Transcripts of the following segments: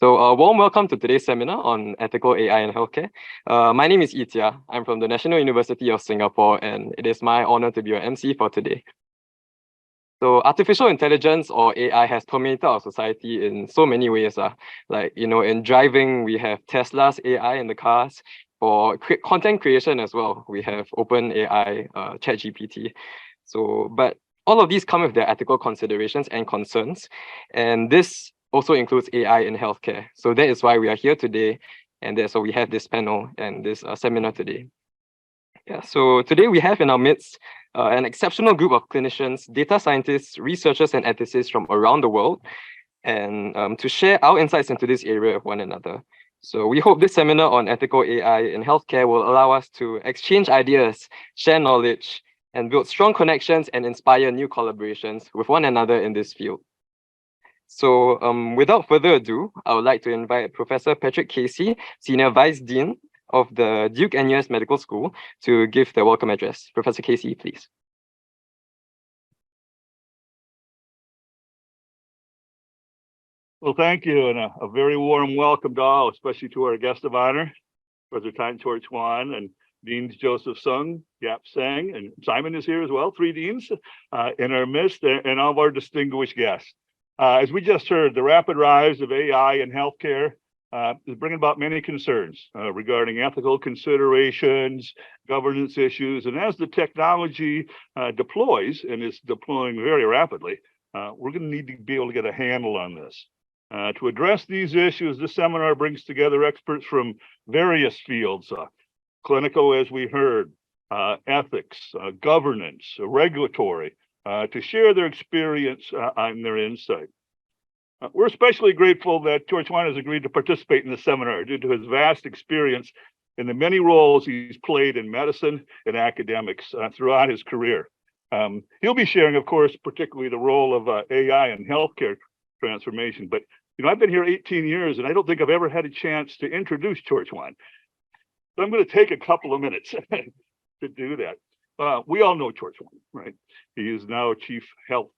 So a warm welcome to today's seminar on ethical AI in healthcare. My name is Yi Jia. I'm from the National University of Singapore, and it is my honor to be your MC for today. So artificial intelligence, or AI, has permeated our society in so many ways. Like, in driving, we have Tesla's AI in the cars. For content creation as well, we have OpenAI, ChatGPT. But all of these come with their ethical considerations and concerns. And this also includes AI in healthcare. So that is why we are here today. And so we have this panel and this seminar today. Yeah, so today we have in our midst an exceptional group of clinicians, data scientists, researchers, and ethicists from around the world, and to share our insights into this area of one another. So we hope this seminar on ethical AI in healthcare will allow us to exchange ideas, share knowledge, and build strong connections and inspire new collaborations with one another in this field. So without further ado, I would like to invite Professor Patrick Casey, Senior Vice Dean of the Duke NUS Medical School, to give the welcome address. Professor Casey, please. Well, thank you, and a very warm welcome to all, especially to our guest of honor, Professor Tan Chor Chuan, and Deans Joseph Sung, Yap Sang, and Simon is here as well, 3 deans in our midst, and all of our distinguished guests. As we just heard, the rapid rise of AI in healthcare is bringing about many concerns regarding ethical considerations, governance issues, and as the technology deploys, and is deploying very rapidly, we're going to need to be able to get a handle on this. To address these issues, this seminar brings together experts from various fields, clinical, as we heard, ethics, governance, regulatory, to share their experience and their insight. We're especially grateful that Chor Chuan has agreed to participate in the seminar due to his vast experience in the many roles he's played in medicine and academics throughout his career. He'll be sharing, of course, particularly the role of AI in healthcare transformation. But I've been here 18 years, and I don't think I've ever had a chance to introduce Chor Chuan. So I'm going to take a couple of minutes to do that. We all know Chor Chuan, right? He is now Chief Health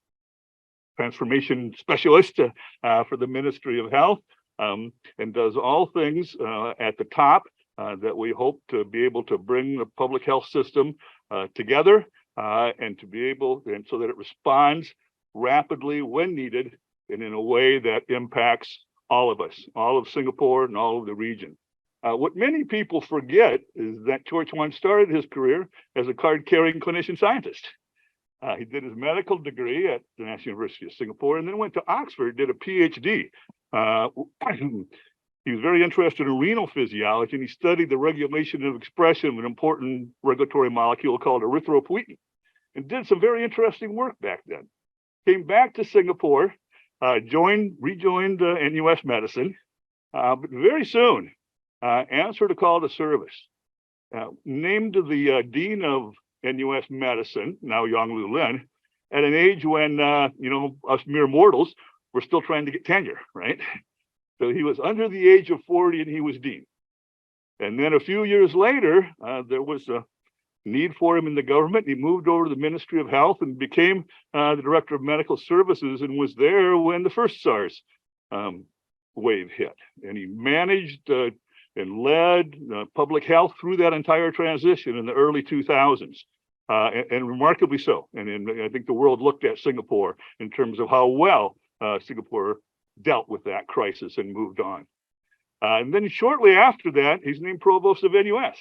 Transformation Specialist for the Ministry of Health, and does all things at the top that we hope to be able to bring the public health system together and to be able, and so that it responds rapidly when needed and in a way that impacts all of us, all of Singapore and all of the region. What many people forget is that Chor Chuan started his career as a card-carrying clinician scientist. He did his medical degree at the National University of Singapore and then went to Oxford, did a PhD. He was very interested in renal physiology, and he studied the regulation of expression of an important regulatory molecule called erythropoietin, and did some very interesting work back then. Came back to Singapore, rejoined NUS Medicine, but very soon answered a call to service. Named the Dean of NUS Medicine, now Yong Lu Lin, at an age when, us mere mortals were still trying to get tenure, right? So he was under the age of 40 and he was Dean. And then a few years later, there was a need for him in the government. He moved over to the Ministry of Health and became the Director of Medical Services, and was there when the first SARS wave hit. And he managed and led public health through that entire transition in the early 2000s, and remarkably so. And I think the world looked at Singapore in terms of how well Singapore dealt with that crisis and moved on. And then shortly after that, he's named Provost of NUS.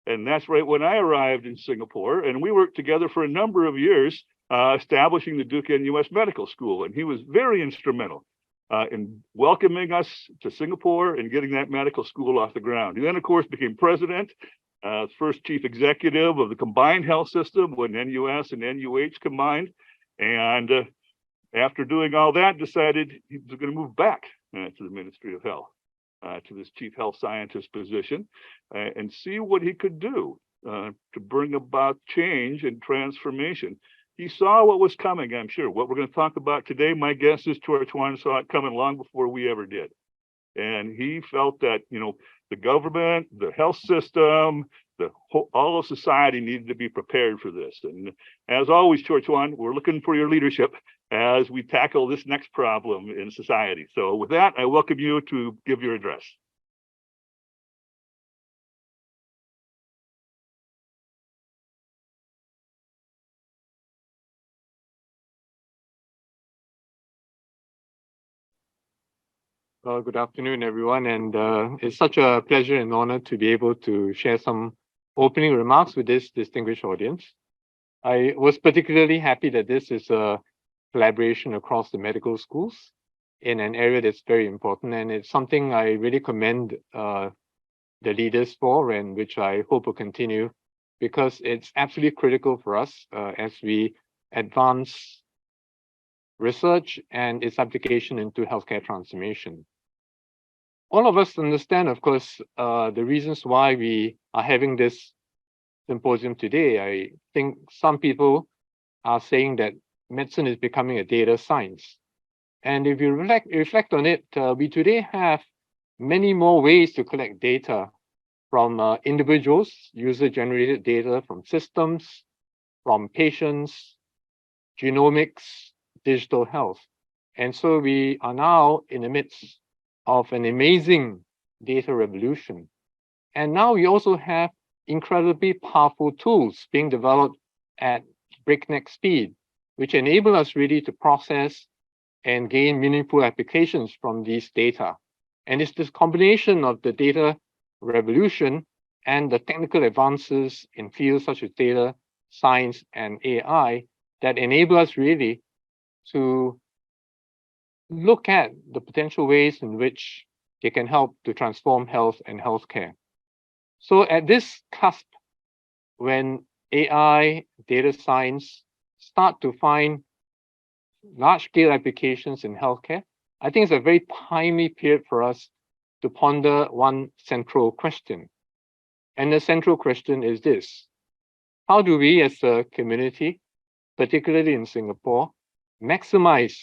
And that's right when I arrived in Singapore, and we worked together for a number of years establishing the Duke NUS Medical School. And he was very instrumental in welcoming us to Singapore and getting that medical school off the ground. He then, of course, became president, first chief executive of the combined health system when NUS and NUH combined. And after doing all that, decided he was going to move back to the Ministry of Health, to this chief health scientist position, and see what he could do to bring about change and transformation. He saw what was coming, I'm sure. What we're going to talk about today, my guess is Chor Chuan saw it coming long before we ever did. And he felt that, the government, the health system, all of society needed to be prepared for this. And as always, Torch One, we're looking for your leadership as we tackle this next problem in society. So with that, I welcome you to give your address. Well, good afternoon, everyone, and it's such a pleasure and honor to be able to share some opening remarks with this distinguished audience. I was particularly happy that this is a collaboration across the medical schools in an area that's very important, and it's something I really commend the leaders for, and which I hope will continue, because it's absolutely critical for us as we advance research and its application into healthcare transformation. All of us understand, of course, the reasons why we are having this symposium today. I think some people are saying that medicine is becoming a data science. And if you reflect on it, we today have many more ways to collect data from individuals, user-generated data from systems, from patients, genomics, digital health. And so we are now in the midst of an amazing data revolution. And now we also have incredibly powerful tools being developed at breakneck speed, which enable us really to process and gain meaningful applications from these data. And it's this combination of the data revolution and the technical advances in fields such as data science and AI that enable us really to look at the potential ways in which they can help to transform health and healthcare. So at this cusp, when AI, data science start to find large-scale applications in healthcare, I think it's a very timely period for us to ponder one central question. And the central question is this: how do we as a community, particularly in Singapore, maximize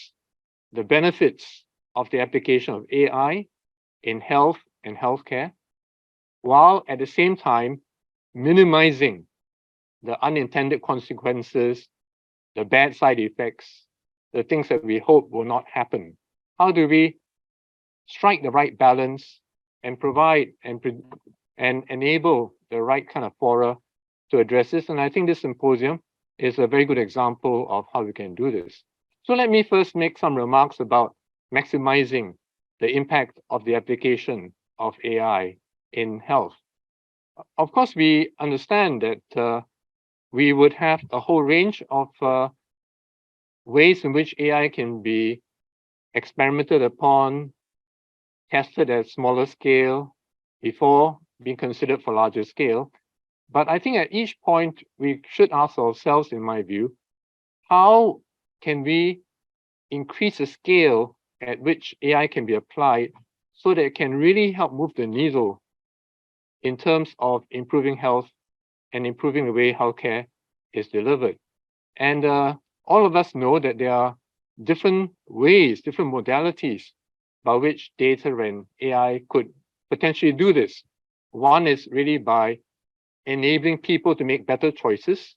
the benefits of the application of AI in health and healthcare, while at the same time minimizing the unintended consequences, the bad side effects, the things that we hope will not happen? How do we strike the right balance and provide and enable the right kind of fora to address this? And I think this symposium is a very good example of how we can do this. So let me first make some remarks about maximizing the impact of the application of AI in health. Of course, we understand that we would have a whole range of ways in which AI can be experimented upon, tested at smaller scale before being considered for larger scale. But I think at each point, we should ask ourselves, in my view, how can we increase the scale at which AI can be applied so that it can really help move the needle in terms of improving health and improving the way healthcare is delivered. And all of us know that there are different ways, different modalities by which data and AI could potentially do this. One is really by enabling people to make better choices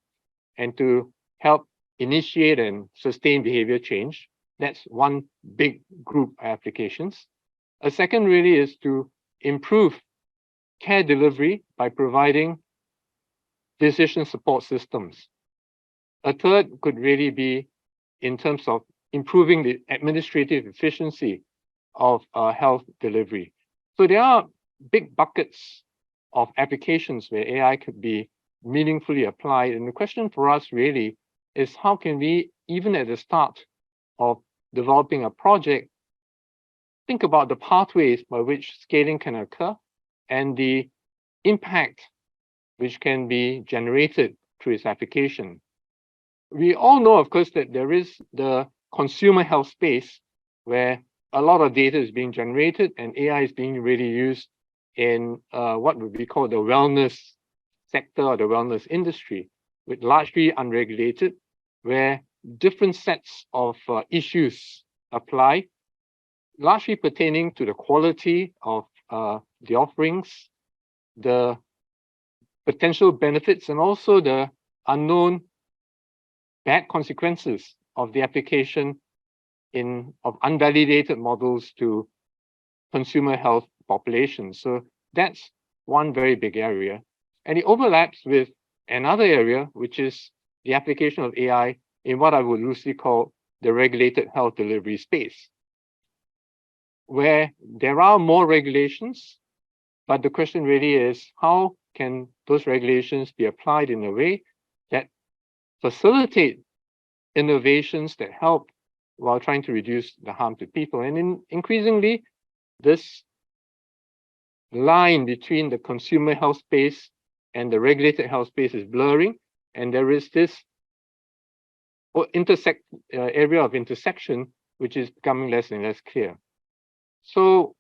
and to help initiate and sustain behavior change. That's one big group of applications. A second really is to improve care delivery by providing decision support systems. A third could really be in terms of improving the administrative efficiency of health delivery. So there are big buckets of applications where AI could be meaningfully applied. And the question for us really is, how can we, even at the start of developing a project, think about the pathways by which scaling can occur and the impact which can be generated through its application. We all know, of course, that there is the consumer health space where a lot of data is being generated and AI is being really used in what would be called the wellness sector or the wellness industry, with largely unregulated, where different sets of issues apply, largely pertaining to the quality of the offerings, the potential benefits and also the unknown bad consequences of the application of unvalidated models to consumer health populations. So that's one very big area. And it overlaps with another area, which is the application of AI in what I would loosely call the regulated health delivery space, where there are more regulations, but the question really is, how can those regulations be applied in a way that facilitate innovations that help while trying to reduce the harm to people? And increasingly, this line between the consumer health space and the regulated health space is blurring, and there is this area of intersection which is becoming less and less clear. So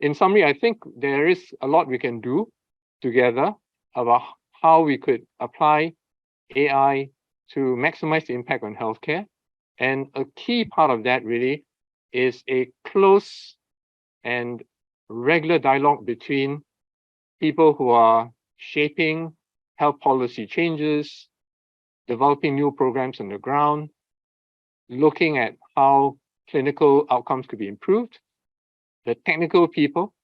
in summary, I think there is a lot we can do together about how we could apply AI to maximize the impact on healthcare. And a key part of that really is a close and regular dialogue between people who are shaping health policy changes, developing new programs on the ground, looking at how clinical outcomes could be improved, the technical people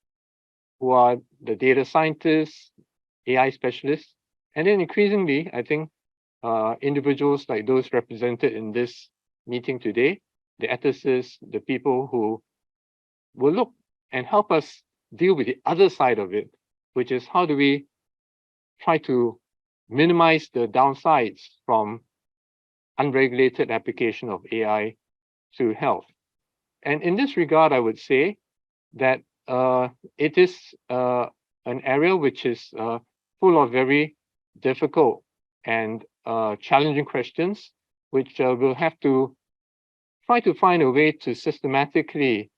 who are the data scientists, AI specialists, and then increasingly, I think, individuals like those represented in this meeting today, the ethicists, the people who will look and help us deal with the other side of it, which is how do we try to minimize the downsides from unregulated application of AI to health. And in this regard, I would say that it is an area which is full of very difficult and challenging questions, which we'll have to try to find a way to systematically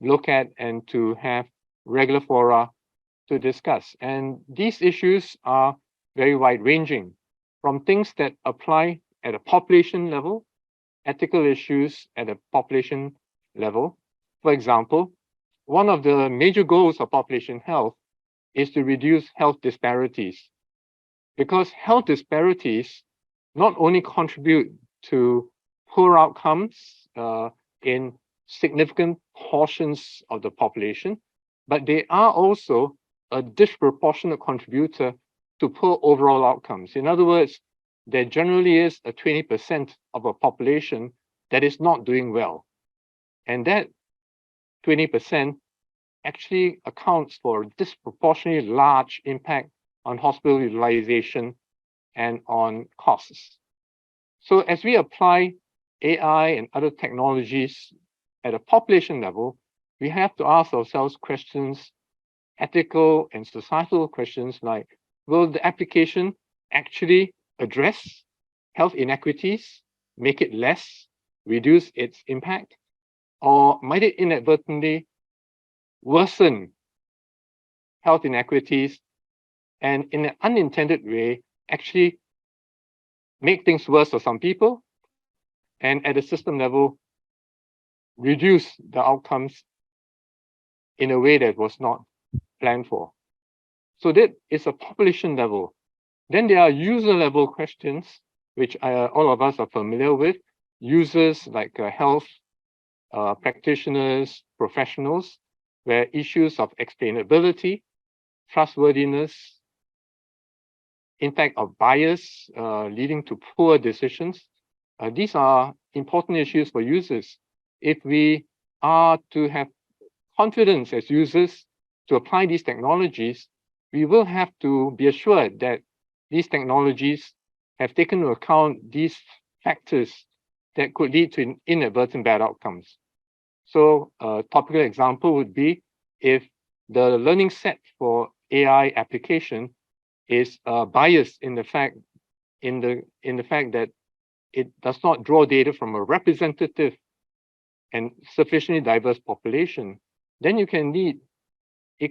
look at and to have regular fora to discuss. And these issues are very wide-ranging, from things that apply at a population level, ethical issues at a population level. For example, one of the major goals of population health is to reduce health disparities, because health disparities not only contribute to poor outcomes in significant portions of the population, but they are also a disproportionate contributor to poor overall outcomes. In other words, there generally is a 20% of a population that is not doing well. And that 20% actually accounts for a disproportionately large impact on hospital utilization and on costs. So as we apply AI and other technologies at a population level, we have to ask ourselves questions, ethical and societal questions like, will the application actually address health inequities, make it less, reduce its impact, or might it inadvertently worsen health inequities and in an unintended way actually make things worse for some people, and at a system level reduce the outcomes in a way that was not planned for. So that is a population level. Then there are user level questions, which all of us are familiar with. Users like health practitioners, professionals, where issues of explainability, trustworthiness, impact of bias leading to poor decisions. These are important issues for users. If we are to have confidence as users to apply these technologies, we will have to be assured that these technologies have taken into account these factors that could lead to inadvertent bad outcomes. So a topical example would be if the learning set for AI application is biased in the fact that it does not draw data from a representative and sufficiently diverse population, then it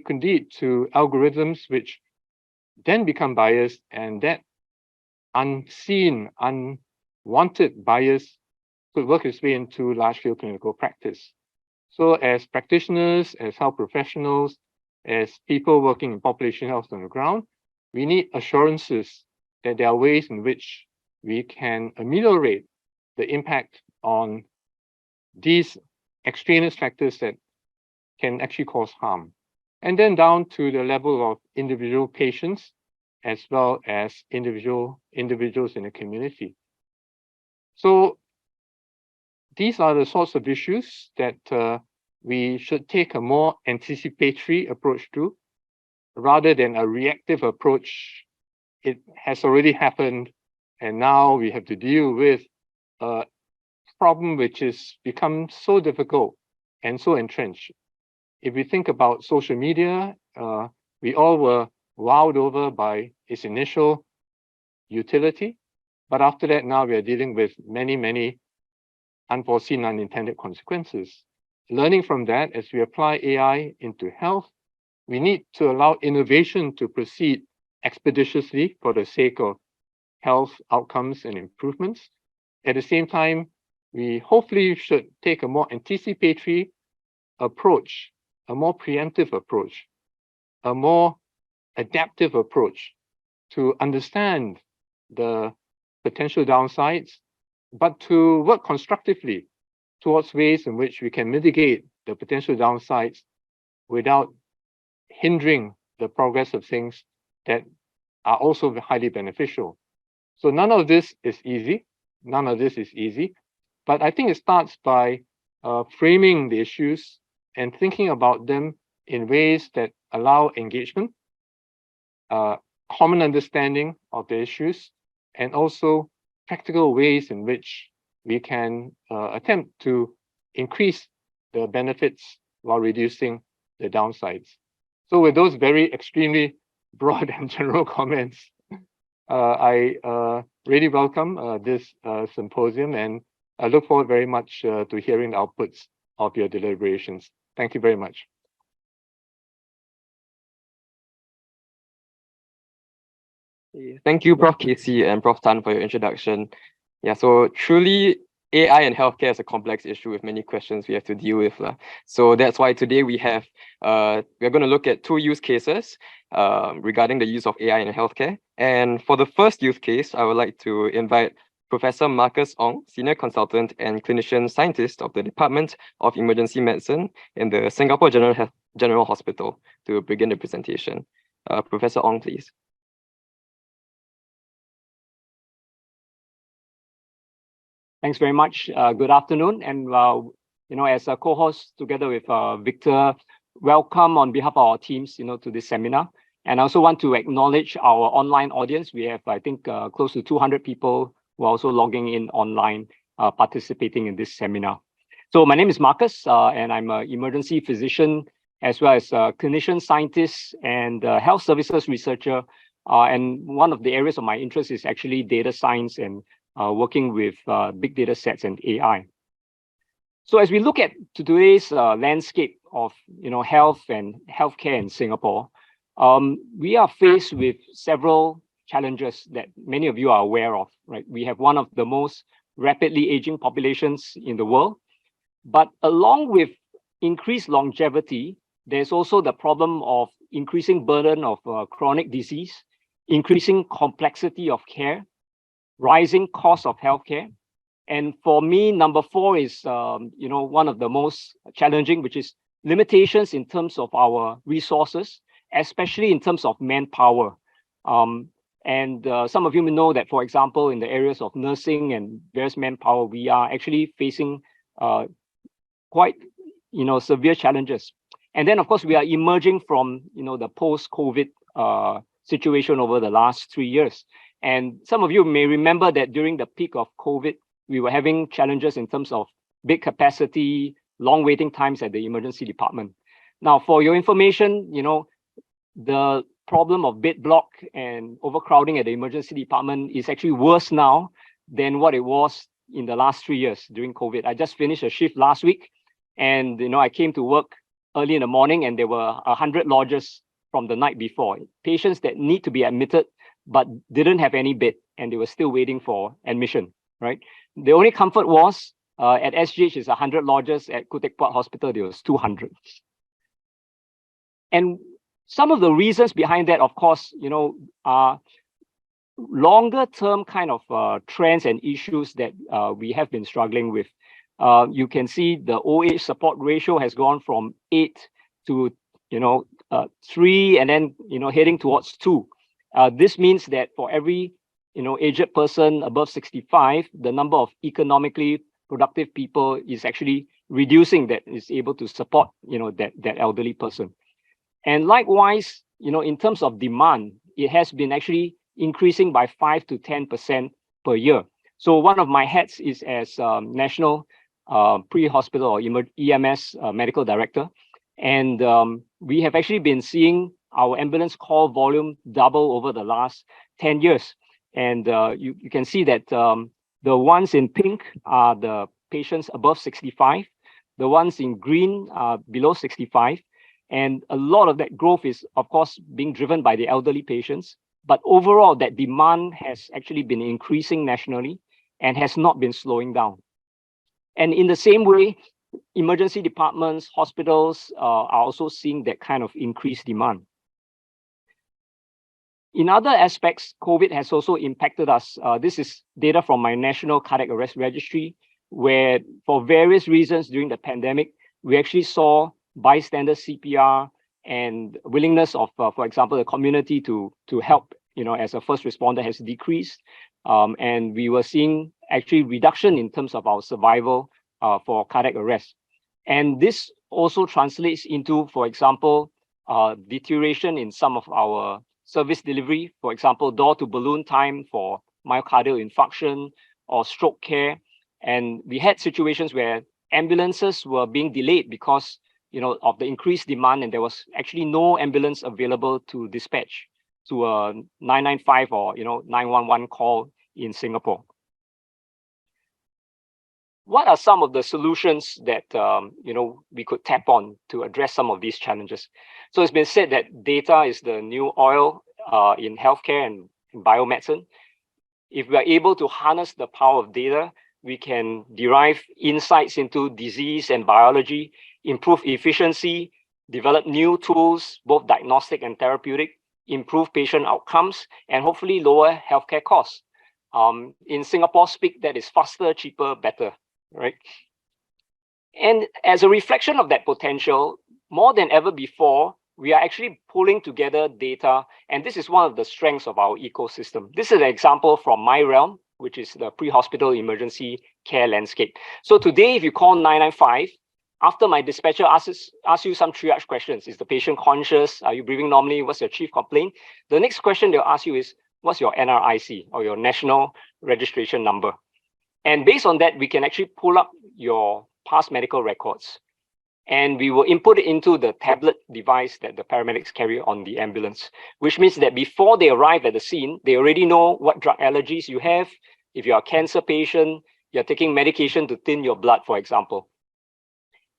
could lead to algorithms which then become biased, and that unseen, unwanted bias could work its way into large-scale clinical practice. So as practitioners, as health professionals, as people working in population health on the ground, we need assurances that there are ways in which we can ameliorate the impact on these extraneous factors that can actually cause harm. And then down to the level of individual patients, as well as individuals in the community. So these are the sorts of issues that we should take a more anticipatory approach to, rather than a reactive approach. It has already happened, and now we have to deal with a problem which has become so difficult and so entrenched. If we think about social media, we all were wowed over by its initial utility, but after that, now we are dealing with many unforeseen, unintended consequences. Learning from that, as we apply AI into health, we need to allow innovation to proceed expeditiously for the sake of health outcomes and improvements. At the same time, we hopefully should take a more anticipatory approach, a more preemptive approach, a more adaptive approach to understand the potential downsides, but to work constructively towards ways in which we can mitigate the potential downsides without hindering the progress of things that are also highly beneficial. So none of this is easy. But I think it starts by framing the issues and thinking about them in ways that allow engagement, common understanding of the issues, and also practical ways in which we can attempt to increase the benefits while reducing the downsides. So with those very extremely broad and general comments, I really welcome this symposium, and I look forward very much to hearing the outputs of your deliberations. Thank you very much. Thank you, Prof. Casey and Prof. Tan, for your introduction. Yeah, so truly, AI and healthcare is a complex issue with many questions we have to deal with. So that's why today we're going to look at two use cases regarding the use of AI in healthcare. And for the first use case, I would like to invite Professor Marcus Ong, Senior Consultant and Clinician Scientist of the Department of Emergency Medicine in the Singapore General Hospital, to begin the presentation. Professor Ong, please. Thanks very much. Good afternoon. And, as a co-host together with Victor, welcome on behalf of our teams, to this seminar. And I also want to acknowledge our online audience. We have, I think, close to 200 people who are also logging in online, participating in this seminar. So my name is Marcus, and I'm an emergency physician, as well as a clinician scientist and health services researcher. And one of the areas of my interest is actually data science and working with big data sets and AI. So as we look at today's landscape of health and healthcare in Singapore, we are faced with several challenges that many of you are aware of, right? We have one of the most rapidly aging populations in the world, but along with increased longevity, there's also the problem of increasing burden of chronic disease, increasing complexity of care, rising cost of healthcare. And for me, number 4 is, one of the most challenging, which is limitations in terms of our resources, especially in terms of manpower. And some of you may know that, for example, in the areas of nursing and various manpower, we are actually facing quite, severe challenges. And then, of course, we are emerging from, the post-COVID situation over the last 3 years. And some of you may remember that during the peak of COVID, we were having challenges in terms of bed capacity, long waiting times at the emergency department. Now, for your information, the problem of bed block and overcrowding at the emergency department is actually worse now than what it was in the last 3 years during COVID. I just finished a shift last week, and I came to work early in the morning, and there were 100 lodges from the night before. Patients that need to be admitted but didn't have any bed, and they were still waiting for admission, right? The only comfort was at SGH is 100 lodges, at Khoo Teck Puat Hospital, there was 200. And Some of the reasons behind that, of course, are longer term kind of trends and issues that we have been struggling with. You can see the OH support ratio has gone from 8 to 3, and then heading towards 2. This means that for every aged person above 65, the number of economically productive people is actually reducing, that is able to support that elderly person. And likewise, in terms of demand, it has been actually increasing by 5 to 10% per year. So one of my hats is as National Pre-Hospital or EMS Medical Director. And we have actually been seeing our ambulance call volume double over the last 10 years. And you can see that the ones in pink are the patients above 65. The ones in green are below 65. And a lot of that growth is, of course, being driven by the elderly patients. But overall, that demand has actually been increasing nationally and has not been slowing down. And in the same way, emergency departments, hospitals are also seeing that kind of increased demand. In other aspects, COVID has also impacted us. This is data from my National Cardiac Arrest Registry, where for various reasons during the pandemic, we actually saw bystander CPR and willingness of, for example, the community to help, as a first responder has decreased. And we were seeing actually reduction in terms of our survival for cardiac arrest. And this also translates into, for example, deterioration in some of our service delivery, for example, door to balloon time for myocardial infarction or stroke care. And we had situations where ambulances were being delayed because of the increased demand, and there was actually no ambulance available to dispatch to a 995 or 911 call in Singapore. What are some of the solutions that we could tap on to address some of these challenges? So it's been said that data is the new oil in healthcare and in biomedicine. If we are able to harness the power of data, we can derive insights into disease and biology, improve efficiency, develop new tools, both diagnostic and therapeutic, improve patient outcomes, and hopefully lower healthcare costs. In Singapore speak, that is faster, cheaper, better, right? And as a reflection of that potential, more than ever before, we are actually pulling together data, and this is one of the strengths of our ecosystem. This is an example from my realm, which is the pre-hospital emergency care landscape. So today, if you call 995, after my dispatcher asks you some triage questions, is the patient conscious? Are you breathing normally? What's your chief complaint? The next question they'll ask you is, what's your NRIC or your national registration number? And based on that, we can actually pull up your past medical records. And we will input it into the tablet device that the paramedics carry on the ambulance, which means that before they arrive at the scene, they already know what drug allergies you have. If you're a cancer patient, you're taking medication to thin your blood, for example.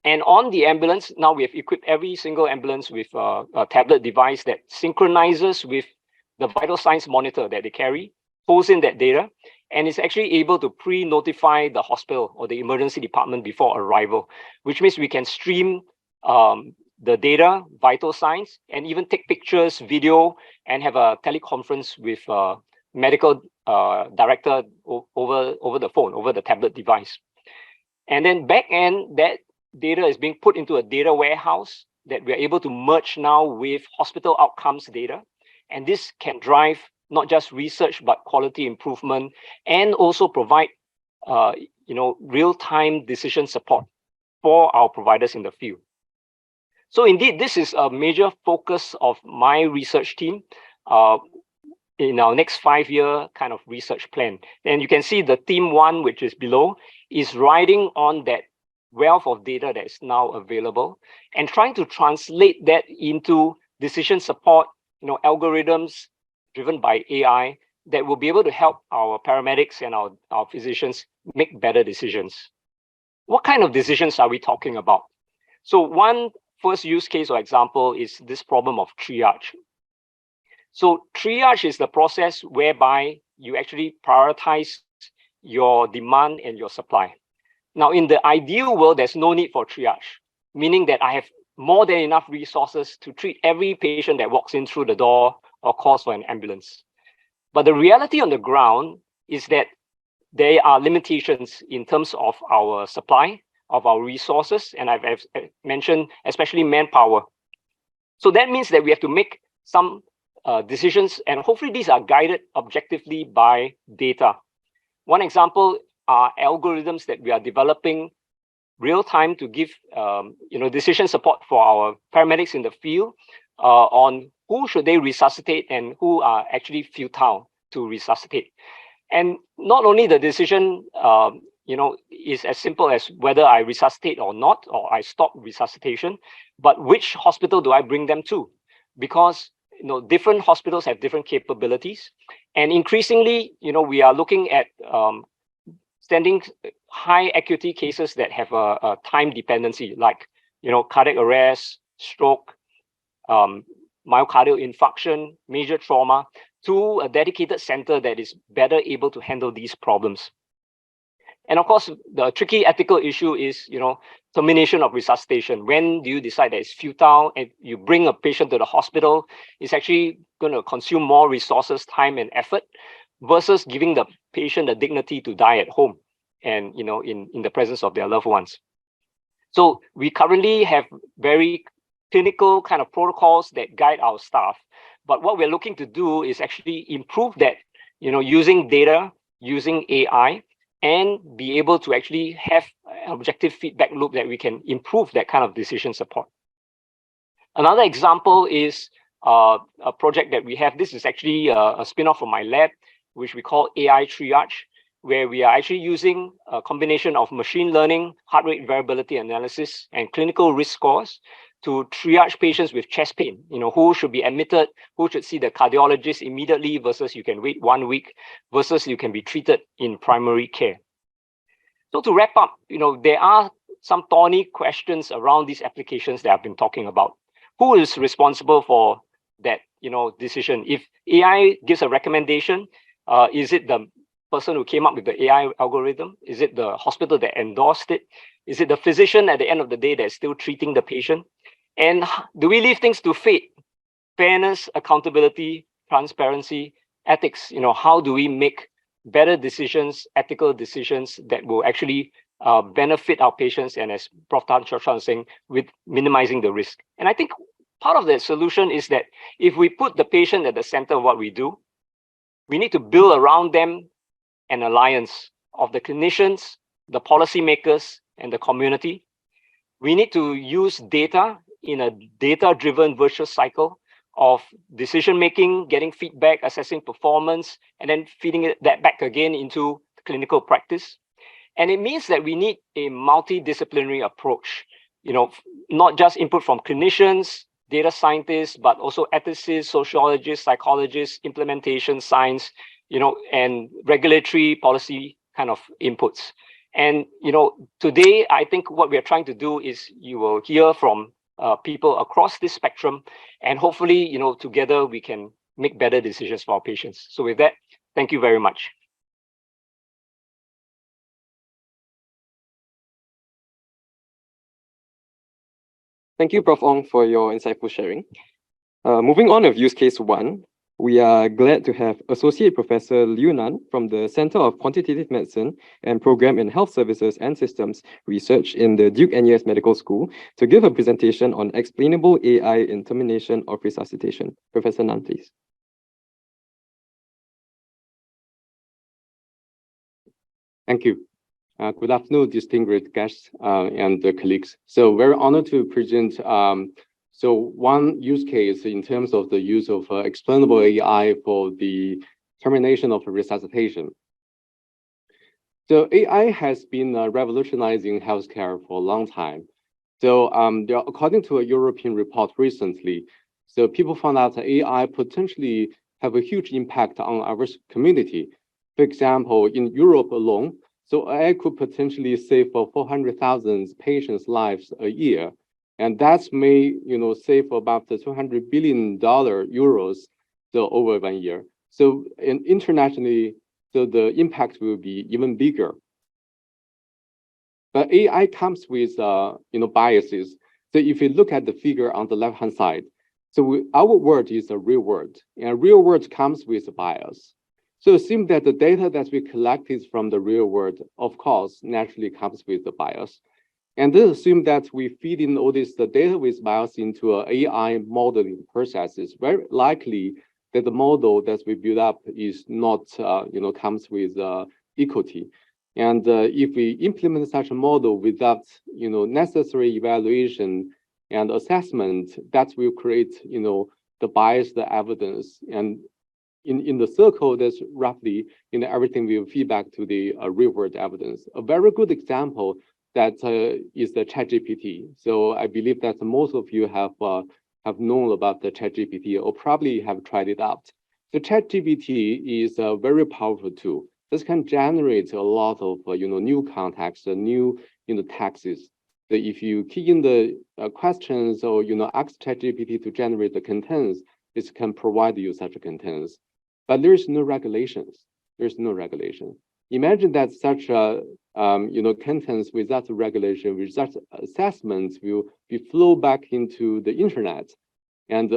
And on the ambulance, now we have equipped every single ambulance with a tablet device that synchronizes with the vital signs monitor that they carry, pulls in that data, and is actually able to pre-notify the hospital or the emergency department before arrival, which means we can stream the data, vital signs, and even take pictures, video, and have a teleconference with medical director over the phone, over the tablet device. And then back end, that data is being put into a data warehouse that we're able to merge now with hospital outcomes data. And this can drive not just research, but quality improvement, and also provide real-time decision support for our providers in the field. So indeed, this is a major focus of my research team in our next 5-year kind of research plan. And you can see the theme 1, which is below, is riding on that wealth of data that is now available and trying to translate that into decision support, algorithms driven by AI that will be able to help our paramedics and our physicians make better decisions. What kind of decisions are we talking about? So one first use case or example is this problem of triage. So triage is the process whereby you actually prioritize your demand and your supply. Now, in the ideal world, there's no need for triage, meaning that I have more than enough resources to treat every patient that walks in through the door or calls for an ambulance. But the reality on the ground is that there are limitations in terms of our supply, of our resources, and I've mentioned especially manpower. So that means that we have to make some decisions, and hopefully these are guided objectively by data. One example are algorithms that we are developing real time to give decision support for our paramedics in the field on who should they resuscitate and who are actually futile to resuscitate. And not only the decision is as simple as whether I resuscitate or not, or I stop resuscitation, but which hospital do I bring them to? Because different hospitals have different capabilities, and increasingly, we are looking at sending high acuity cases that have a time dependency, like cardiac arrest, stroke, myocardial infarction, major trauma, to a dedicated center that is better able to handle these problems. And of course, the tricky ethical issue is, termination of resuscitation. When do you decide that it's futile and you bring a patient to the hospital? It's actually going to consume more resources, time, and effort versus giving the patient the dignity to die at home and, in the presence of their loved ones. So we currently have very clinical kind of protocols that guide our staff. But what we're looking to do is actually improve that, using data, using AI, and be able to actually have an objective feedback loop that we can improve that kind of decision support. Another example is a project that we have. This is actually a spin-off from my lab, which we call AI Triage, where we are actually using a combination of machine learning, heart rate variability analysis, and clinical risk scores to triage patients with chest pain. Who should be admitted, who should see the cardiologist immediately versus you can wait 1 week versus you can be treated in primary care. So to wrap up, there are some thorny questions around these applications that I've been talking about. Who is responsible for that, decision? If AI gives a recommendation, is it the person who came up with the AI algorithm? Is it the hospital that endorsed it? Is it the physician at the end of the day that's still treating the patient? And do we leave things to fate? Fairness, accountability, transparency, ethics. How do we make better decisions, ethical decisions that will actually benefit our patients, and as Prof. Tan Chua was saying, with minimizing the risk? And I think part of the solution is that if we put the patient at the center of what we do, we need to build around them an alliance of the clinicians, the policymakers, and the community. We need to use data in a data-driven virtuous cycle of decision-making, getting feedback, assessing performance, and then feeding that back again into clinical practice. And it means that we need a multidisciplinary approach, not just input from clinicians, data scientists, but also ethicists, sociologists, psychologists, implementation science, and regulatory policy kind of inputs. And, today, I think what we're trying to do is you will hear from people across this spectrum, and hopefully, together we can make better decisions for our patients. So with that, thank you very much. Thank you, Prof. Ong, for your insightful sharing. Moving on with use case 1, we are glad to have Associate Professor Liu Nan from the Center of Quantitative Medicine and Program in Health Services and Systems Research in the Duke NUS Medical School to give a presentation on explainable AI in termination of resuscitation. Professor Nan, please. Thank you. Good afternoon, distinguished guests and colleagues. So very honored to present one use case in terms of the use of explainable AI for the termination of resuscitation. So AI has been revolutionizing healthcare for a long time. So according to a European report recently, so people found out that AI potentially have a huge impact on our community. For example, in Europe alone, so AI could potentially save for 400,000 patients' lives a year. And that may, save about the $200 billion so over 1 year. So internationally, so the impact will be even bigger. But AI comes with, biases. So if you look at the figure on the left-hand side, so our world is a real world, and real world comes with bias. So assume that the data that we collected from the real world, of course, naturally comes with the bias. And then assume that we feed in all this the data with bias into an AI modeling process. It's very likely that the model that we build up is not, comes with equity. And if we implement such a model without, necessary evaluation and assessment, that will create, the biased evidence. And in the circle, there's roughly, everything will feedback to the real world evidence. A very good example that is the ChatGPT. So I believe that most of you have known about the ChatGPT or probably have tried it out. So ChatGPT is a very powerful tool. This can generate a lot of new context, new texts. So if you key in the questions or ask ChatGPT to generate the contents, it can provide you such contents. But there's no regulations. There's no regulation. Imagine that such contents without regulation, without assessments will be flow back into the internet. And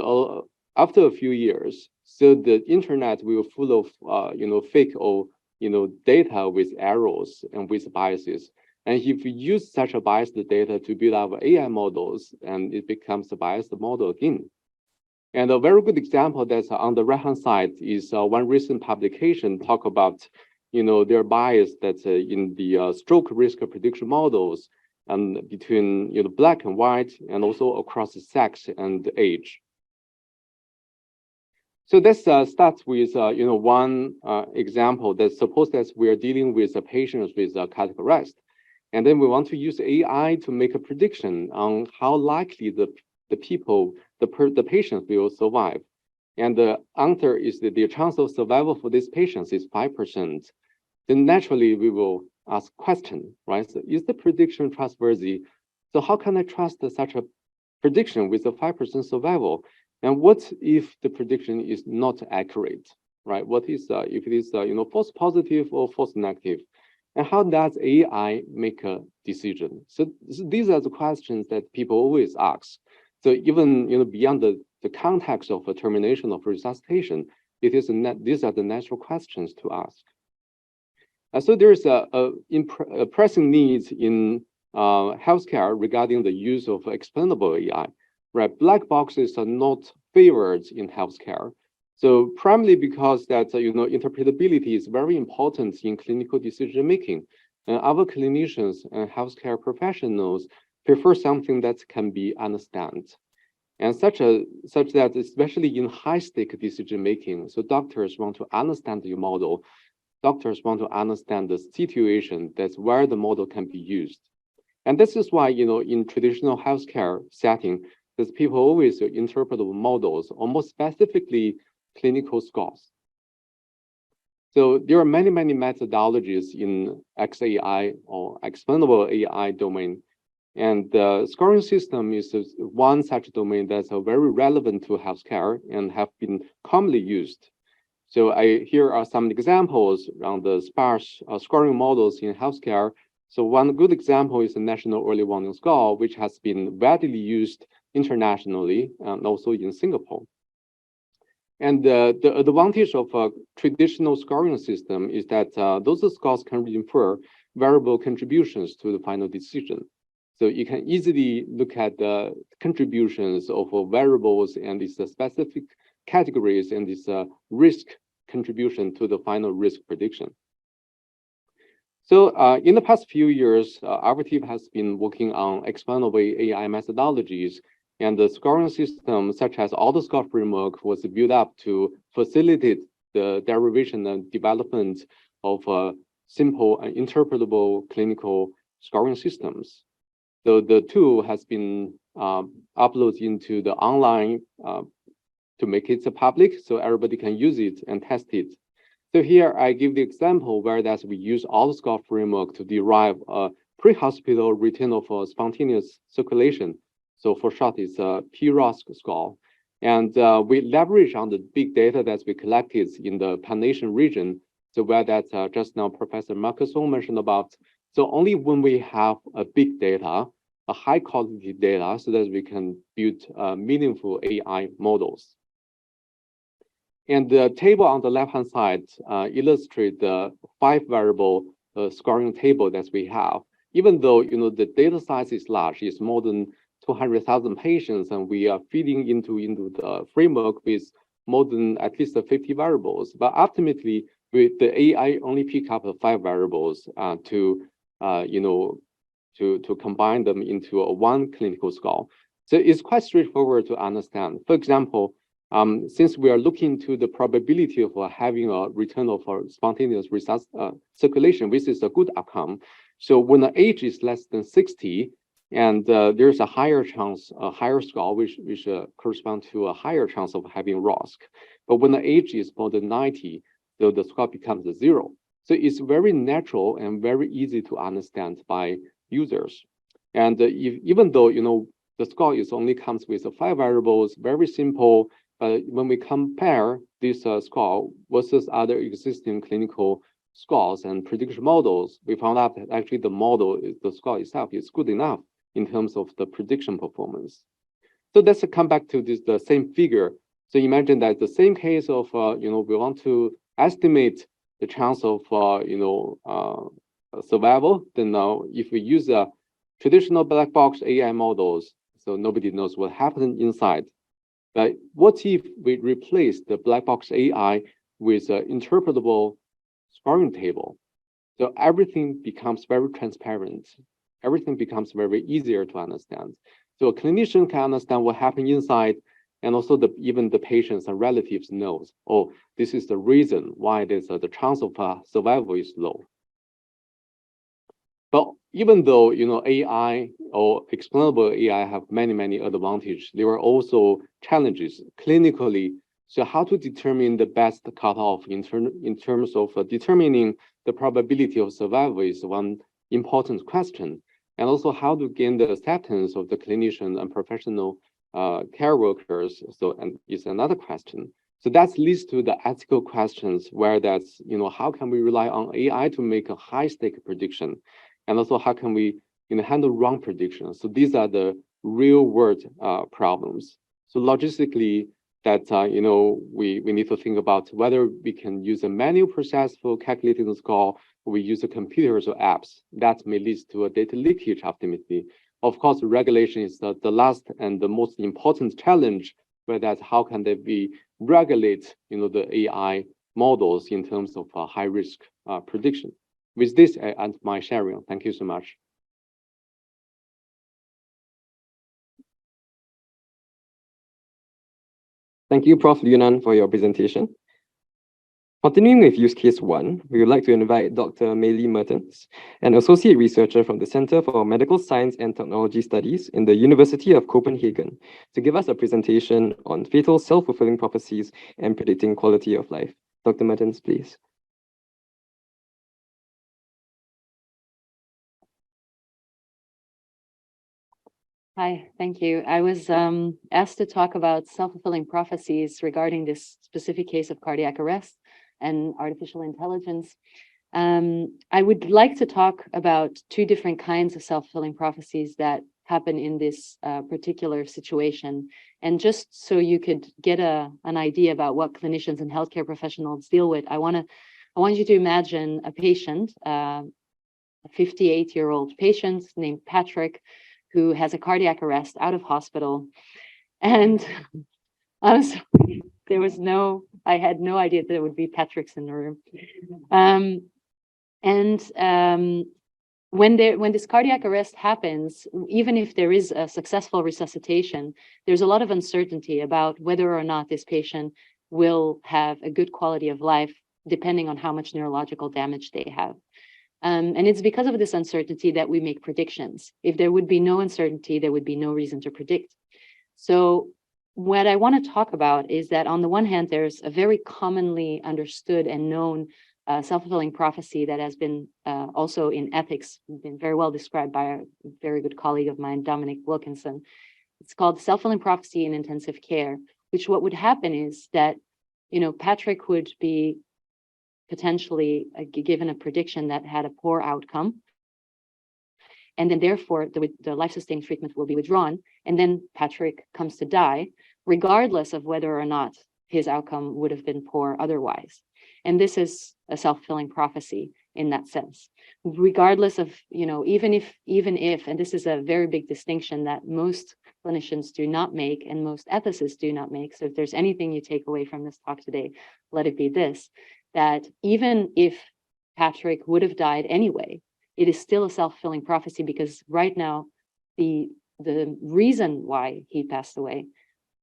after a few years, so the internet will full of fake or data with errors and with biases. And if we use such a biased data to build our AI models, and it becomes a biased model again. And a very good example that's on the right-hand side is one recent publication talk about their bias that's in the stroke risk prediction models and between black and white and also across sex and age. So let's start with one example that's suppose that we are dealing with patients with cardiac arrest, and then we want to use AI to make a prediction on how likely the patients will survive. And the answer is that the chance of survival for these patients is 5%. Then naturally we will ask question, right? So is the prediction trustworthy? So how can I trust such a prediction with a 5% survival? And what if the prediction is not accurate, right? What is if it is false positive or false negative? And how does AI make a decision? So these are the questions that people always ask. So even beyond the context of a termination of resuscitation, these are the natural questions to ask. So there's a pressing needs in healthcare regarding the use of explainable AI. Right, black boxes are not favored in healthcare. So primarily because that interpretability is very important in clinical decision making, and our clinicians and healthcare professionals prefer something that can be understood, and such that especially in high-stake decision making. So doctors want to understand your model. Doctors want to understand the situation that's where the model can be used, and this is why in traditional healthcare setting, that people always interpret models, almost specifically clinical scores. So there are many methodologies in XAI or explainable AI domain. And the scoring system is one such domain that's very relevant to healthcare and have been commonly used. So here are some examples around the sparse scoring models in healthcare. So one good example is the National Early Warning Score, which has been widely used internationally and also in Singapore. And the advantage of a traditional scoring system is that those scores can infer variable contributions to the final decision. So you can easily look at the contributions of variables and its specific categories and its risk contribution to the final risk prediction. So in the past few years, our team has been working on explainable AI methodologies, and the scoring system, such as AutoScore framework, was built up to facilitate the derivation and development of simple and interpretable clinical scoring systems. So the tool has been uploaded into the online to make it public, so everybody can use it and test it. So here I give the example where that we use AutoScore framework to derive a pre-hospital return of spontaneous circulation. So for short, it's a PROSC score. And we leverage on the big data that we collected in the Pan-Asian region. So where that just now Professor Marcus Song mentioned about. So only when we have a big data, a high quality data so that we can build meaningful AI models. And the table on the left-hand side illustrates the 5 variable scoring table that we have. Even though the data size is large, it's more than 200,000 patients, and we are feeding into the framework with more than at least 50 variables. But ultimately, with the AI only pick up 5 variables to combine them into one clinical score. So it's quite straightforward to understand. For example, since we are looking to the probability of having a return of spontaneous circulation, which is a good outcome. So when the age is less than 60, and there's a higher chance, a higher score, which correspond to a higher chance of having ROSC. But when the age is more than 90, so the score becomes 0. So it's very natural and very easy to understand by users. And even though the score only comes with 5 variables, very simple. But when we compare this score versus other existing clinical scores and prediction models, we found out that actually the score itself is good enough in terms of the prediction performance. So let's come back to the same figure. So imagine that the same case of we want to estimate the chance of survival. Then now, if we use traditional black box AI models, so nobody knows what happened inside. But what if we replace the black box AI with an interpretable scoring table? So everything becomes very transparent. Everything becomes very easier to understand. So a clinician can understand what happened inside, and also even the patients and relatives knows, oh, this is the reason why the chance of survival is low. But even though AI or explainable AI have many advantages, there are also challenges clinically. So how to determine the best cutoff in terms of determining the probability of survival is one important question. And also how to gain the acceptance of the clinician and professional care workers. So and is another question. So that leads to the ethical questions where that's how can we rely on AI to make a high stake prediction? And also, how can we handle wrong predictions? So these are the real world problems. So logistically, that we need to think about whether we can use a manual process for calculating the score, or we use computers or apps. That may lead to a data leakage ultimately. Of course, regulation is the last and the most important challenge, but that's how can they regulate the AI models in terms of high risk prediction. With this, I end my sharing. Thank you so much. Thank you, Prof. Liu-Nan, for your presentation. Continuing with use case 1, we would like to invite Dr. Meili Mertens, an associate researcher from the Center for Medical Science and Technology Studies in the University of Copenhagen, to give us a presentation on fatal self-fulfilling prophecies and predicting quality of life. Dr. Mertens, please. Hi, thank you. I was asked to talk about self-fulfilling prophecies regarding this specific case of cardiac arrest and artificial intelligence. I would like to talk about 2 different kinds of self-fulfilling prophecies that happen in this particular situation. And just so you could get an idea about what clinicians and healthcare professionals deal with, I want you to imagine a patient, a 58-year-old patient named Patrick, who has a cardiac arrest out of hospital. And I'm sorry, I had no idea that there would be Patricks in the room. When this cardiac arrest happens, even if there is a successful resuscitation, there's a lot of uncertainty about whether or not this patient will have a good quality of life, depending on how much neurological damage they have. And it's because of this uncertainty that we make predictions. If there would be no uncertainty, there would be no reason to predict. So what I want to talk about is that on the one hand, there's a very commonly understood and known self-fulfilling prophecy that has been also in ethics, been very well described by a very good colleague of mine, Dominic Wilkinson. It's called self-fulfilling prophecy in intensive care, which what would happen is that, Patrick would be potentially given a prediction that had a poor outcome. and then therefore the life-sustaining treatment will be withdrawn, and then Patrick comes to die, regardless of whether or not his outcome would have been poor otherwise. And this is a self-fulfilling prophecy in that sense. Regardless of, even if, and this is a very big distinction that most clinicians do not make and most ethicists do not make. So if there's anything you take away from this talk today, let it be this, that even if Patrick would have died anyway, it is still a self-fulfilling prophecy, because right now the reason why he passed away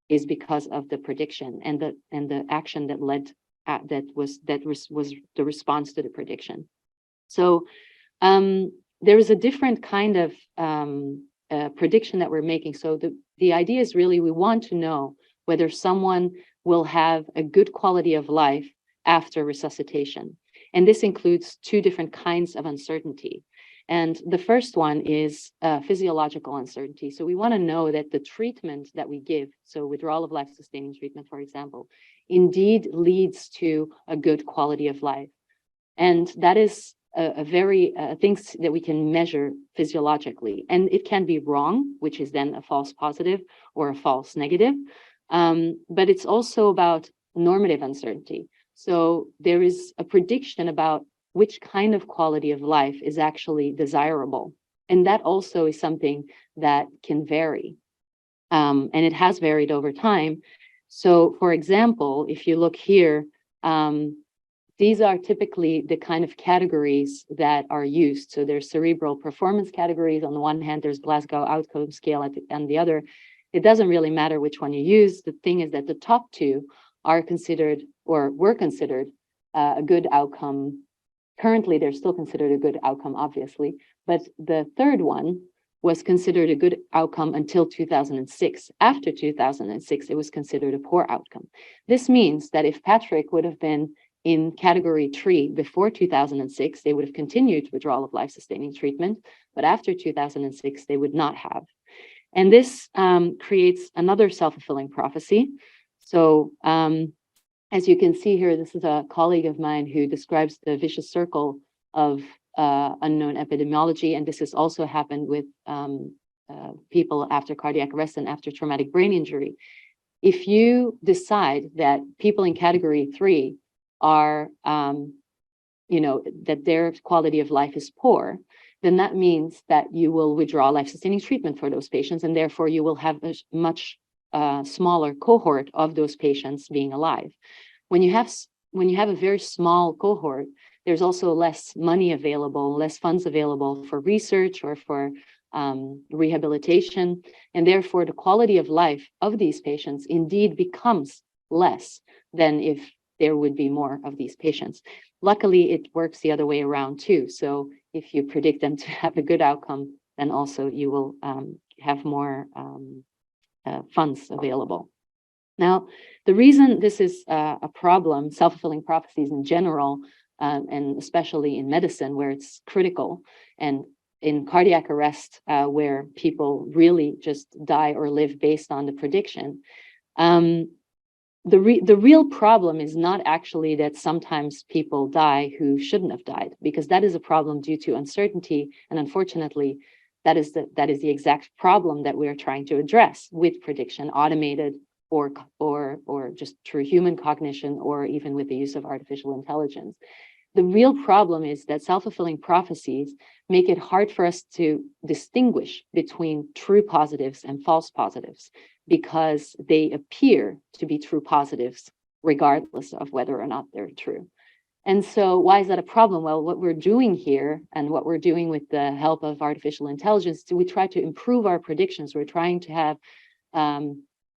is because of the prediction and the action that led that was the response to the prediction. So there is a different kind of prediction that we're making. So the idea is really, we want to know whether someone will have a good quality of life after resuscitation. And this includes two different kinds of uncertainty. And the first one is physiological uncertainty. So we want to know that the treatment that we give, so withdrawal of life-sustaining treatment, for example, indeed leads to a good quality of life. And that is a very things that we can measure physiologically. And it can be wrong, which is then a false positive or a false negative. But it's also about normative uncertainty. So there is a prediction about which kind of quality of life is actually desirable. And that also is something that can vary. And it has varied over time. So for example, if you look here, these are typically the kind of categories that are used. So there's cerebral performance categories. On the one hand, there's Glasgow Outcome Scale on the other. It doesn't really matter which one you use. The thing is that the top two are considered, or were considered, a good outcome. Currently, they're still considered a good outcome, obviously. But the third one was considered a good outcome until 2006. After 2006, it was considered a poor outcome. This means that if Patrick would have been in category 3 before 2006, they would have continued withdrawal of life-sustaining treatment, but after 2006, they would not have. And this creates another self-fulfilling prophecy. So as you can see here, this is a colleague of mine who describes the vicious circle of unknown epidemiology, and this has also happened with people after cardiac arrest and after traumatic brain injury. If you decide that people in category 3 are, that their quality of life is poor, then that means that you will withdraw life-sustaining treatment for those patients, and therefore you will have a much smaller cohort of those patients being alive. When you have a very small cohort, there's also less money available, less funds available for research or for rehabilitation, and therefore the quality of life of these patients indeed becomes less than if there would be more of these patients. Luckily, it works the other way around too. So if you predict them to have a good outcome, then also you will have more funds available. Now, the reason this is a problem, self-fulfilling prophecies in general, and especially in medicine where it's critical, and in cardiac arrest where people really just die or live based on the prediction, the real problem is not actually that sometimes people die who shouldn't have died, because that is a problem due to uncertainty, and unfortunately, that is the exact problem that we are trying to address with prediction, automated or just through human cognition, or even with the use of artificial intelligence. The real problem is that self-fulfilling prophecies make it hard for us to distinguish between true positives and false positives, because they appear to be true positives regardless of whether or not they're true. And so why is that a problem? Well, what we're doing here, and what we're doing with the help of artificial intelligence, we try to improve our predictions. We're trying to have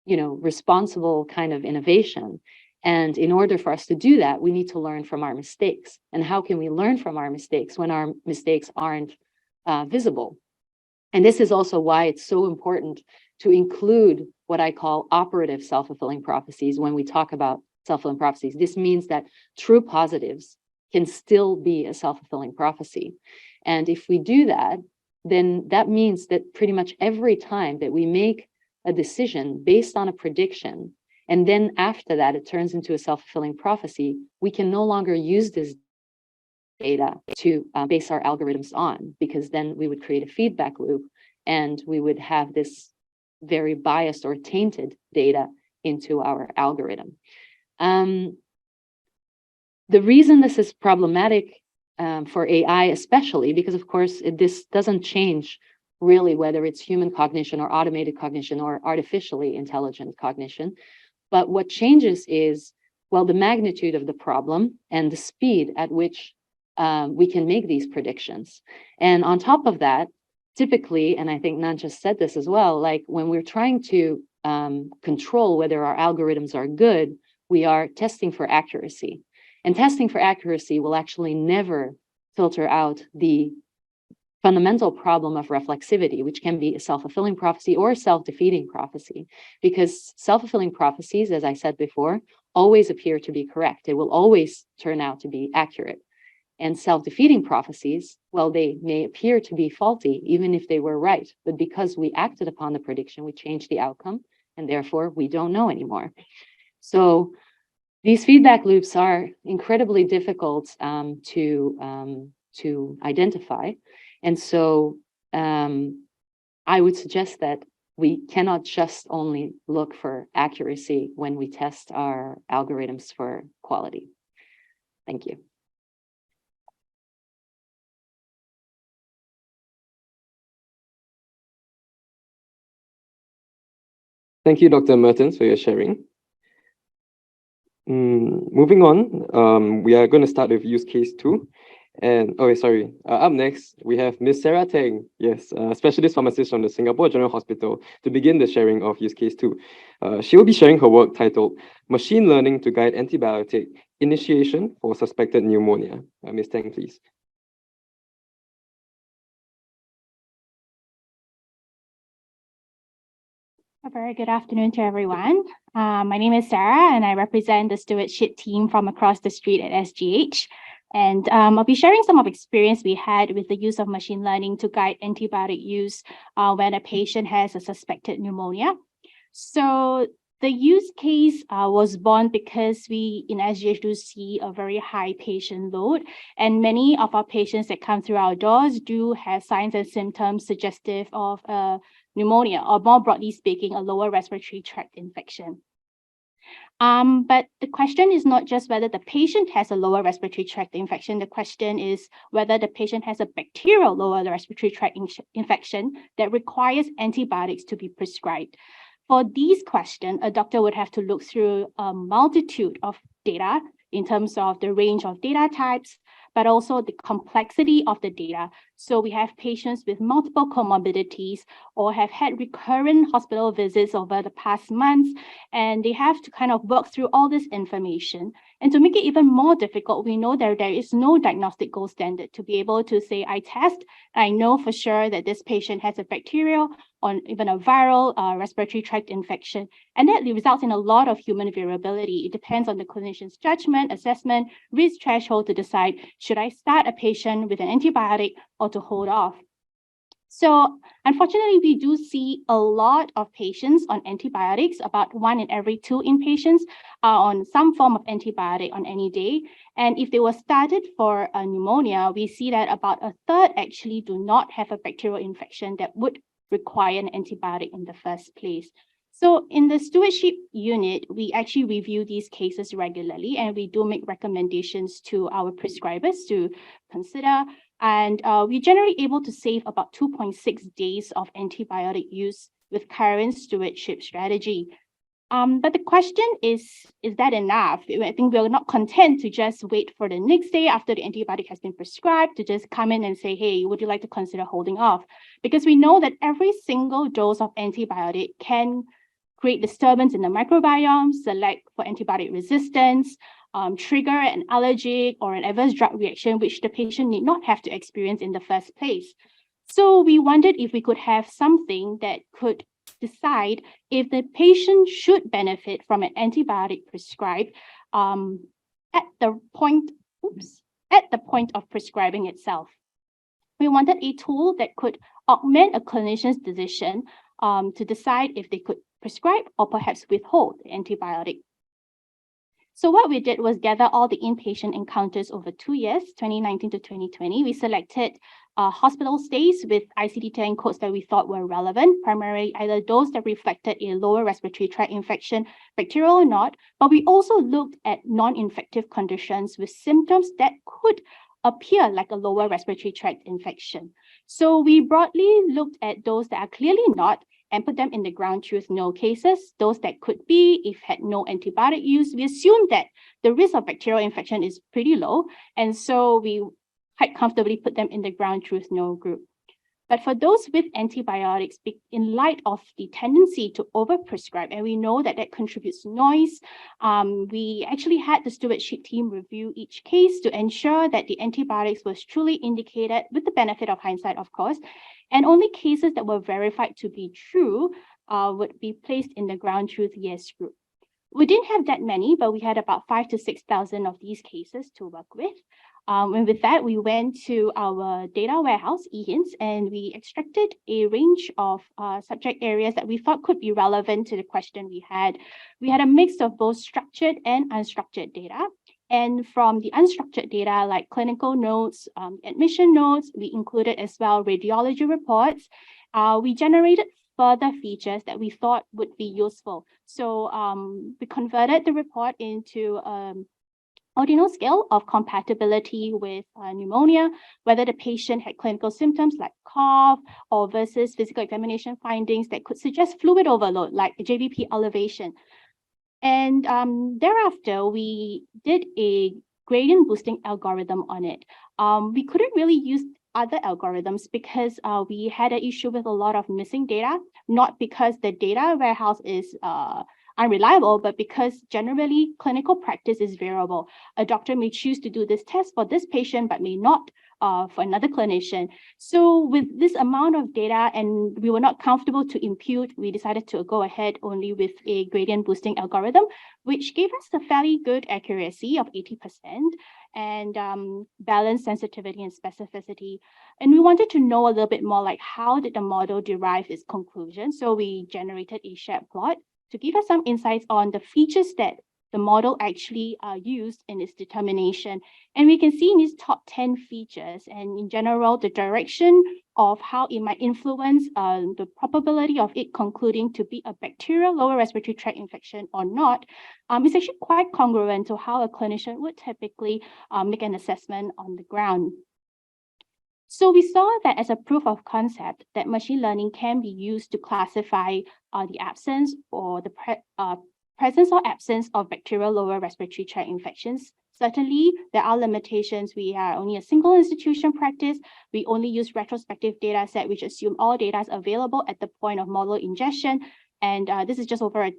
responsible kind of innovation. And in order for us to do that, we need to learn from our mistakes. And how can we learn from our mistakes when our mistakes aren't visible? And this is also why it's so important to include what I call operative self-fulfilling prophecies when we talk about self-fulfilling prophecies. This means that true positives can still be a self-fulfilling prophecy. And if we do that, then that means that pretty much every time that we make a decision based on a prediction, and then after that, it turns into a self-fulfilling prophecy, we can no longer use this data to base our algorithms on, because then we would create a feedback loop and we would have this very biased or tainted data into our algorithm. The reason this is problematic for AI especially, because of course this doesn't change really whether it's human cognition or automated cognition or artificially intelligent cognition. But what changes is, well, the magnitude of the problem and the speed at which we can make these predictions. And on top of that, typically, and I think Nan just said this as well, like when we're trying to control whether our algorithms are good, we are testing for accuracy. And testing for accuracy will actually never filter out the fundamental problem of reflexivity, which can be a self-fulfilling prophecy or a self-defeating prophecy, because self-fulfilling prophecies, as I said before, always appear to be correct. They will always turn out to be accurate. And self-defeating prophecies, well, they may appear to be faulty, even if they were right. But because we acted upon the prediction, we changed the outcome, and therefore we don't know anymore. So these feedback loops are incredibly difficult to identify. And so I would suggest that we cannot just only look for accuracy when we test our algorithms for quality. Thank you. Thank you, Dr. Mertens, for your sharing. Moving on, we are going to start with use case 2. And, up next, we have Ms. Sarah Tang, yes, a specialist pharmacist from the Singapore General Hospital, to begin the sharing of use case 2. She will be sharing her work titled Machine Learning to Guide Antibiotic Initiation for Suspected Pneumonia. Ms. Tang, please. A very good afternoon to everyone. My name is Sarah, and I represent the stewardship team from across the street at SGH. And I'll be sharing some of experience we had with the use of machine learning to guide antibiotic use when a patient has a suspected pneumonia. So the use case was born because we in SGH do see a very high patient load, and many of our patients that come through our doors do have signs and symptoms suggestive of pneumonia, or more broadly speaking, a lower respiratory tract infection. But the question is not just whether the patient has a lower respiratory tract infection. The question is whether the patient has a bacterial lower respiratory tract infection that requires antibiotics to be prescribed. For these questions, a doctor would have to look through a multitude of data in terms of the range of data types, but also the complexity of the data. So we have patients with multiple comorbidities or have had recurrent hospital visits over the past months, and they have to kind of work through all this information. And to make it even more difficult, we know that there is no diagnostic gold standard to be able to say, I test, I know for sure that this patient has a bacterial or even a viral respiratory tract infection. And that results in a lot of human variability. It depends on the clinician's judgment, assessment, risk threshold to decide, should I start a patient with an antibiotic or to hold off? So unfortunately, we do see a lot of patients on antibiotics. About 1 in every 2 inpatients are on some form of antibiotic on any day. And if they were started for a pneumonia, we see that about a third actually do not have a bacterial infection that would require an antibiotic in the first place. So in the stewardship unit, we actually review these cases regularly, and we do make recommendations to our prescribers to consider. And we're generally able to save about 2.6 days of antibiotic use with current stewardship strategy. But the question is that enough? I think we're not content to just wait for the next day after the antibiotic has been prescribed to just come in and say, hey, would you like to consider holding off? Because we know that every single dose of antibiotic can create disturbance in the microbiome, select for antibiotic resistance, trigger an allergic or an adverse drug reaction, which the patient need not have to experience in the first place. So we wondered if we could have something that could decide if the patient should benefit from an antibiotic prescribed at the point of prescribing itself. We wanted a tool that could augment a clinician's decision to decide if they could prescribe or perhaps withhold the antibiotic. So what we did was gather all the inpatient encounters over 2 years, 2019 to 2020. We selected hospital stays with ICD-10 codes that we thought were relevant, primarily either those that reflected a lower respiratory tract infection, bacterial or not, but we also looked at non-infective conditions with symptoms that could appear like a lower respiratory tract infection. So we broadly looked at those that are clearly not and put them in the ground truth no cases. Those that could be, if had no antibiotic use, we assumed that the risk of bacterial infection is pretty low. And so we quite comfortably put them in the ground truth no group. But for those with antibiotics, in light of the tendency to overprescribe, and we know that that contributes noise, we actually had the stewardship team review each case to ensure that the antibiotics was truly indicated, with the benefit of hindsight, of course, and only cases that were verified to be true would be placed in the ground truth yes group. We didn't have that many, but we had about 5,000 to 6,000 of these cases to work with. And with that, we went to our data warehouse, eHints, and we extracted a range of subject areas that we thought could be relevant to the question we had. We had a mix of both structured and unstructured data. And from the unstructured data, like clinical notes, admission notes, we included as well radiology reports. We generated further features that we thought would be useful. So we converted the report into ordinal scale of compatibility with pneumonia, whether the patient had clinical symptoms like cough or versus physical examination findings that could suggest fluid overload, like JVP elevation. And thereafter, we did a gradient boosting algorithm on it. We couldn't really use other algorithms because we had an issue with a lot of missing data, not because the data warehouse is unreliable, but because generally clinical practice is variable. A doctor may choose to do this test for this patient, but may not for another clinician. So with this amount of data, and we were not comfortable to impute, we decided to go ahead only with a gradient boosting algorithm, which gave us a fairly good accuracy of 80% and balanced sensitivity and specificity. And we wanted to know a little bit more like how did the model derive its conclusion? So we generated a shared plot to give us some insights on the features that the model actually used in its determination. And we can see in these top 10 features, and in general, the direction of how it might influence the probability of it concluding to be a bacterial lower respiratory tract infection or not, is actually quite congruent to how a clinician would typically make an assessment on the ground. So we saw that as a proof of concept that machine learning can be used to classify the absence or the presence or absence of bacterial lower respiratory tract infections. Certainly, there are limitations. We are only a single institution practice. We only use retrospective data set, which assume all data is available at the point of model ingestion. And this is just over a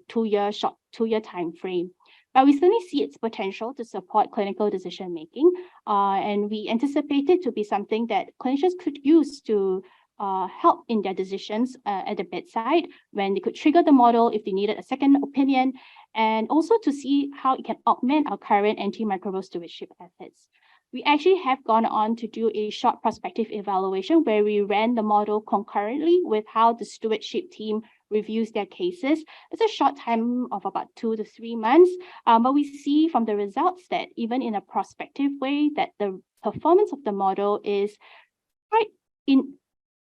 short two-year time frame. But we certainly see its potential to support clinical decision-making. And we anticipate it to be something that clinicians could use to help in their decisions at the bedside when they could trigger the model if they needed a second opinion, and also to see how it can augment our current antimicrobial stewardship efforts. We actually have gone on to do a short prospective evaluation where we ran the model concurrently with how the stewardship team reviews their cases. It's a short time of about 2 to 3 months, but we see from the results that even in a prospective way that the performance of the model is quite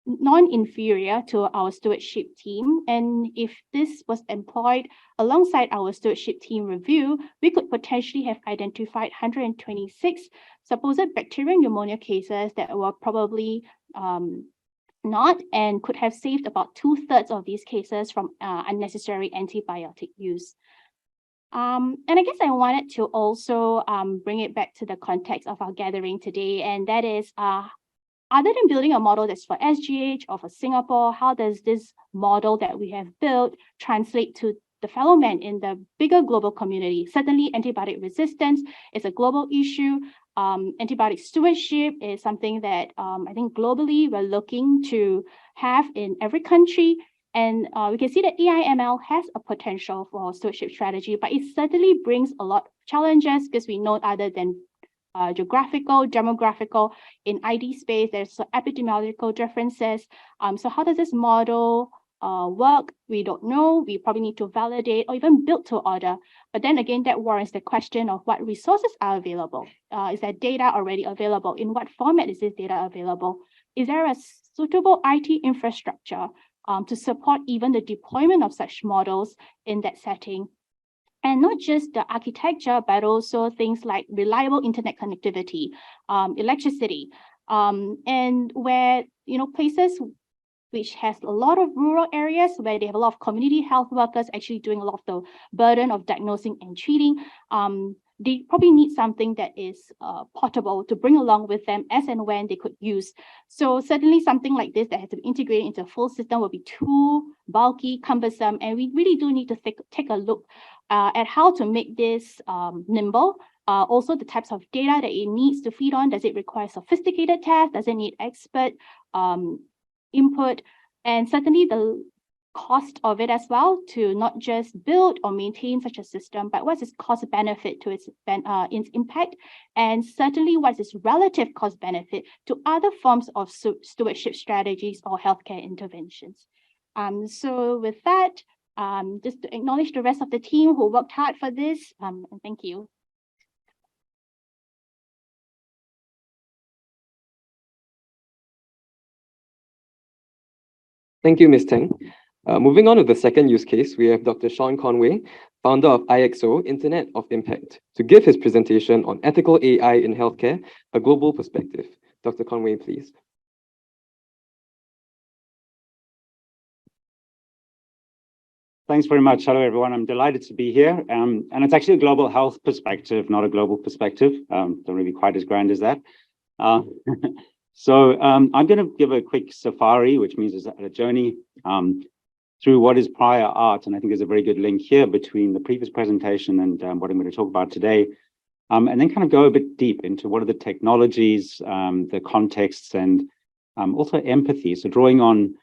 non-inferior to our stewardship team. And if this was employed alongside our stewardship team review, we could potentially have identified 126 supposed bacterial pneumonia cases that were probably not, and could have saved about 2/3 of these cases from unnecessary antibiotic use. And I guess I wanted to also bring it back to the context of our gathering today, and that is, other than building a model that's for SGH or for Singapore, how does this model that we have built translate to the fellow men in the bigger global community? Certainly, antibiotic resistance is a global issue. Antibiotic stewardship is something that I think globally we're looking to have in every country. And we can see that AI/ML has a potential for stewardship strategy, but it certainly brings a lot of challenges because we know other than geographical, demographical, in ID space, there's epidemiological differences. So how does this model work? We don't know. We probably need to validate or even build to order. But then again, that warrants the question of what resources are available. Is that data already available? In what format is this data available? Is there a suitable IT infrastructure to support even the deployment of such models in that setting? And not just the architecture, but also things like reliable internet connectivity, electricity, and where, places which has a lot of rural areas where they have a lot of community health workers actually doing a lot of the burden of diagnosing and treating. They probably need something that is portable to bring along with them as and when they could use. So certainly something like this that has to be integrated into a full system will be too bulky, cumbersome, and we really do need to take a look at how to make this nimble. Also the types of data that it needs to feed on. Does it require sophisticated tests? Does it need expert input? And certainly the cost of it as well, to not just build or maintain such a system, but what's its cost benefit to its impact, and certainly what's its relative cost benefit to other forms of stewardship strategies or healthcare interventions. So with that, just to acknowledge the rest of the team who worked hard for this, and thank you. Thank you, Ms. Teng. Moving on to the second use case, we have Dr. Sean Conway, founder of IXO, Internet of Impact, to give his presentation on ethical AI in healthcare, a global perspective. Dr. Conway, please. Thanks very much. Hello, everyone. I'm delighted to be here. And it's actually a global health perspective, not a global perspective. Don't really quite as grand as that. So I'm going to give a quick safari, which means it's a journey through what is prior art. And I think there's a very good link here between the previous presentation and what I'm going to talk about today. And then kind of go a bit deep into what are the technologies, the contexts, and also empathy. So drawing on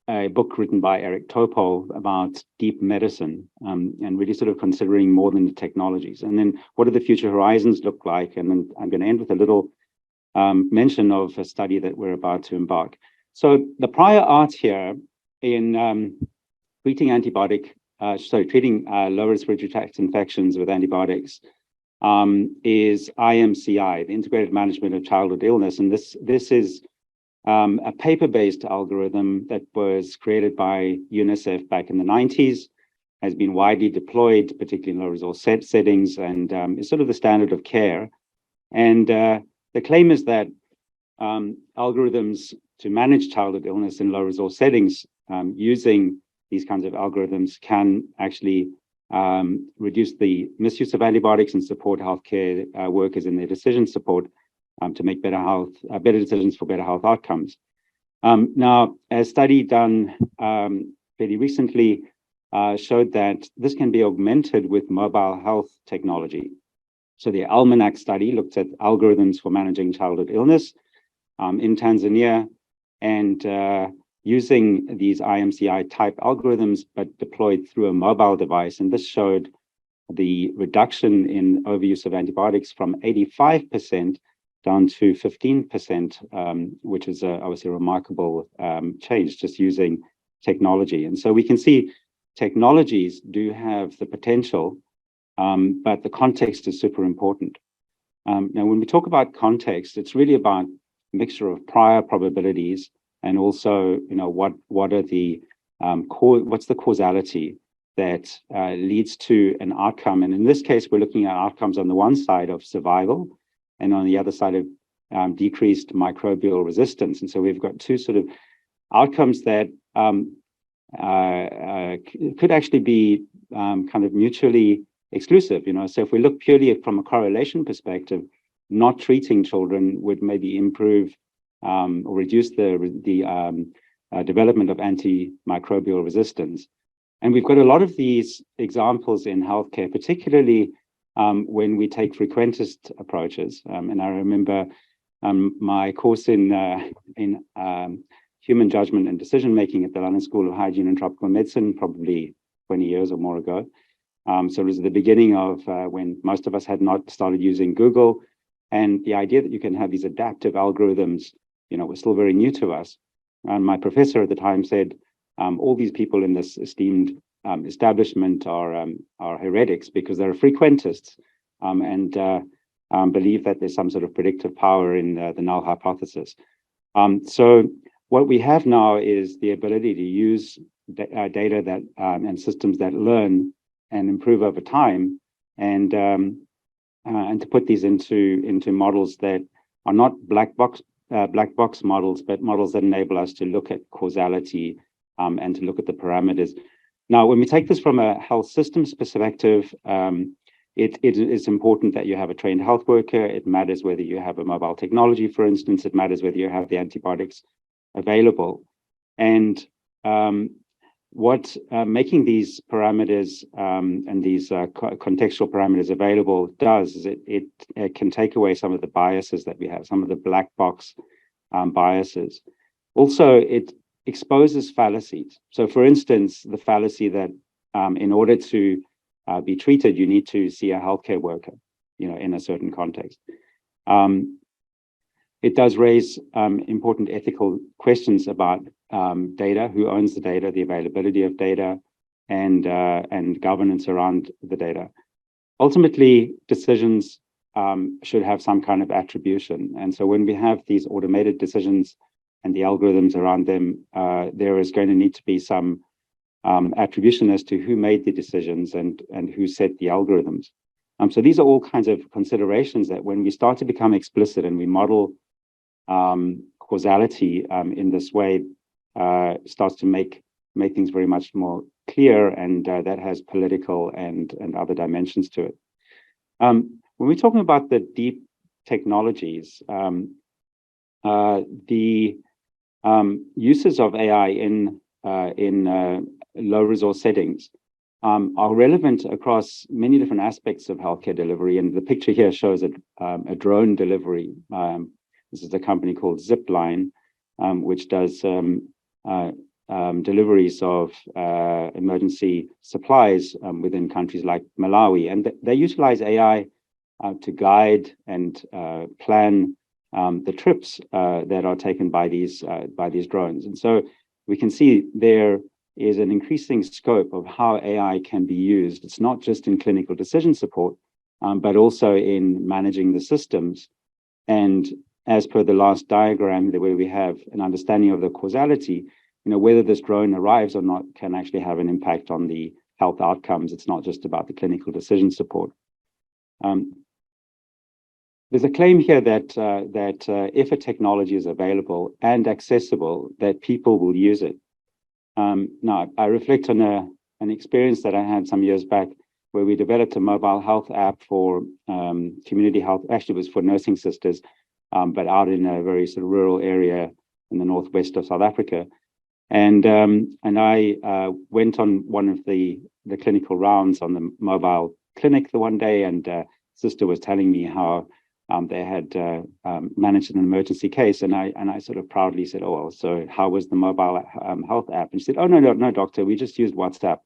a book written by Eric Topol about deep medicine, and really sort of considering more than the technologies. And then what do the future horizons look like? And then I'm going to end with a little mention of a study that we're about to embark. So the prior art here in treating lower respiratory tract infections with antibiotics is IMCI, the Integrated Management of Childhood Illness. And this is a paper-based algorithm that was created by UNICEF back in the 90s, has been widely deployed, particularly in low resource settings, and is sort of the standard of care. And the claim is that algorithms to manage childhood illness in low resource settings using these kinds of algorithms can actually reduce the misuse of antibiotics and support healthcare workers in their decision support to make better decisions for better health outcomes. Now, a study done fairly recently showed that this can be augmented with mobile health technology. So the Almanac study looked at algorithms for managing childhood illness in Tanzania, and using these IMCI type algorithms, but deployed through a mobile device. And this showed the reduction in overuse of antibiotics from 85% down to 15%, which is obviously a remarkable change just using technology. And so we can see technologies do have the potential, but the context is super important. Now, when we talk about context, it's really about a mixture of prior probabilities and also, what are the what's the causality that leads to an outcome. And in this case, we're looking at outcomes on the one side of survival, and on the other side of decreased microbial resistance. And so we've got two sort of outcomes that could actually be kind of mutually exclusive. So if we look purely from a correlation perspective, not treating children would maybe improve or reduce the development of antimicrobial resistance. And we've got a lot of these examples in healthcare, particularly when we take frequentist approaches. And I remember my course in human judgment and decision making at the London School of Hygiene and Tropical Medicine, probably 20 years or more ago. So it was the beginning of when most of us had not started using Google, and the idea that you can have these adaptive algorithms, was still very new to us. And my professor at the time said, all these people in this esteemed establishment are heretics because they're frequentists and believe that there's some sort of predictive power in the null hypothesis. So what we have now is the ability to use data that and systems that learn and improve over time, and to put these into models that are not black box models, but models that enable us to look at causality and to look at the parameters. Now, when we take this from a health systems perspective, it is important that you have a trained health worker. It matters whether you have a mobile technology, for instance. It matters whether you have the antibiotics available. And what making these parameters and these contextual parameters available does is it can take away some of the biases that we have, some of the black box biases. Also, it exposes fallacies. So for instance, the fallacy that in order to be treated, you need to see a healthcare worker, in a certain context. It does raise important ethical questions about data, who owns the data, the availability of data, and governance around the data. Ultimately, decisions should have some kind of attribution. And so when we have these automated decisions and the algorithms around them, there is going to need to be some attribution as to who made the decisions and who set the algorithms. So these are all kinds of considerations that when we start to become explicit and we model causality in this way, starts to make things very much more clear, and that has political and other dimensions to it. When we're talking about the deep technologies, the uses of AI in low resource settings are relevant across many different aspects of healthcare delivery. And the picture here shows a drone delivery. This is a company called Zipline, which does deliveries of emergency supplies within countries like Malawi. And they utilize AI to guide and plan the trips that are taken by these drones. And so we can see there is an increasing scope of how AI can be used. It's not just in clinical decision support, but also in managing the systems. And as per the last diagram, the way we have an understanding of the causality, whether this drone arrives or not can actually have an impact on the health outcomes. It's not just about the clinical decision support. There's a claim here that if a technology is available and accessible, that people will use it. Now, I reflect on an experience that I had some years back where we developed a mobile health app for community health. Actually, it was for nursing sisters, but out in a very sort of rural area in the northwest of South Africa. And I went on one of the clinical rounds on the mobile clinic the one day, and sister was telling me how they had managed an emergency case, and I sort of proudly said, "Oh, well, so how was the mobile health app?" And she said, "Oh, no, doctor, we just used WhatsApp."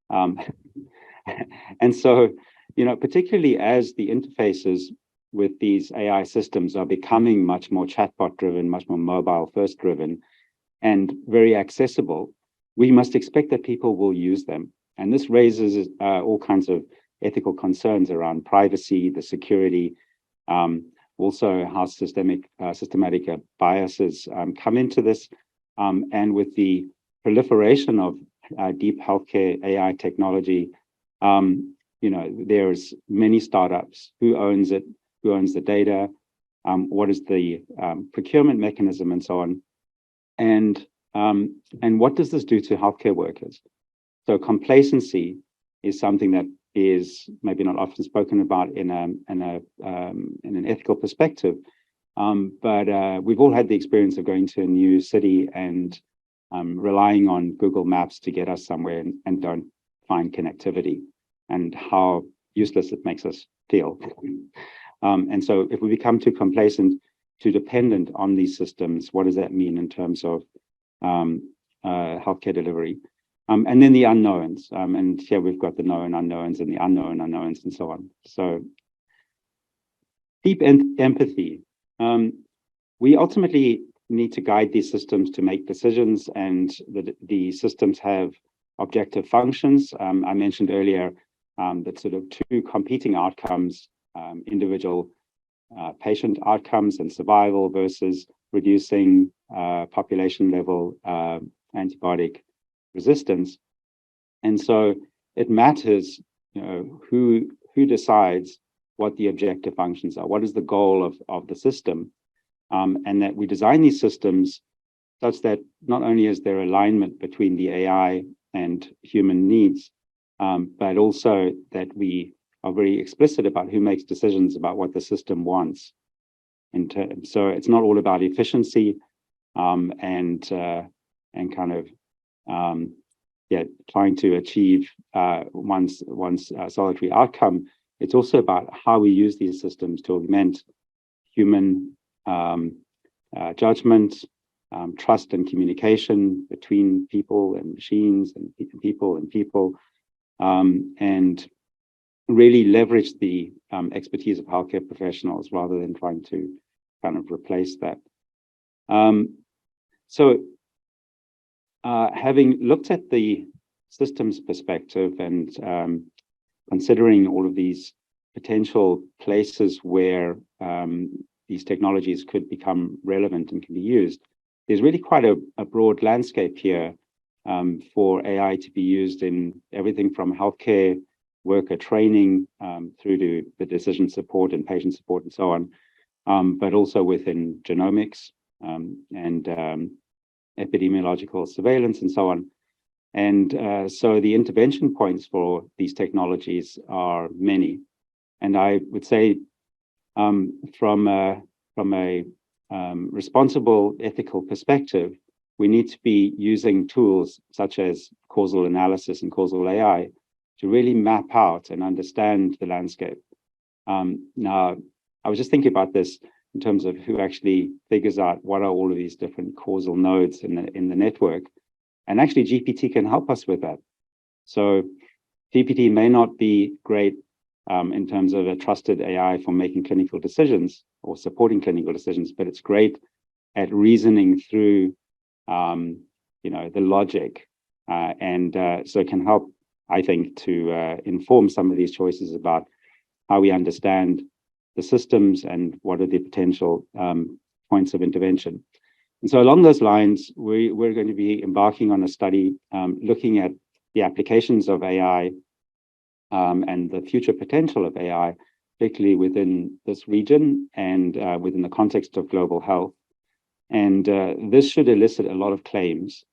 And so, particularly as the interfaces with these AI systems are becoming much more chatbot driven, much more mobile first driven, and very accessible, we must expect that people will use them. And this raises all kinds of ethical concerns around privacy, the security, also how systematic biases come into this. And with the proliferation of deep healthcare AI technology, there's many startups. Who owns it? Who owns the data? What is the procurement mechanism, and so on? And what does this do to healthcare workers? So complacency is something that is maybe not often spoken about in an ethical perspective, but we've all had the experience of going to a new city and relying on Google Maps to get us somewhere and don't find connectivity, and how useless it makes us feel. And so if we become too complacent, too dependent on these systems, what does that mean in terms of healthcare delivery? And then the unknowns. And here we've got the known unknowns and the unknown unknowns and so on. So deep empathy. We ultimately need to guide these systems to make decisions, and the systems have objective functions. I mentioned earlier that sort of two competing outcomes, individual patient outcomes and survival versus reducing population level antibiotic resistance. And so it matters, who decides what the objective functions are, what is the goal of the system, and that we design these systems such that not only is there alignment between the AI and human needs, but also that we are very explicit about who makes decisions about what the system wants. And so it's not all about efficiency and kind of trying to achieve one's solitary outcome. It's also about how we use these systems to augment human judgment, trust and communication between people and machines and people and people, and really leverage the expertise of healthcare professionals rather than trying to kind of replace that. So having looked at the systems perspective and considering all of these potential places where these technologies could become relevant and can be used, there's really quite a broad landscape here for AI to be used in everything from healthcare worker training through to the decision support and patient support and so on, but also within genomics and epidemiological surveillance and so on. And so the intervention points for these technologies are many. And I would say from a responsible ethical perspective, we need to be using tools such as causal analysis and causal AI to really map out and understand the landscape. Now, I was just thinking about this in terms of who actually figures out what are all of these different causal nodes in the network. And actually GPT can help us with that. So GPT may not be great in terms of a trusted AI for making clinical decisions or supporting clinical decisions, but it's great at reasoning through the logic. And so it can help, I think, to inform some of these choices about how we understand the systems and what are the potential points of intervention. And so along those lines, we're going to be embarking on a study looking at the applications of AI and the future potential of AI, particularly within this region and within the context of global health. And this should elicit a lot of claims.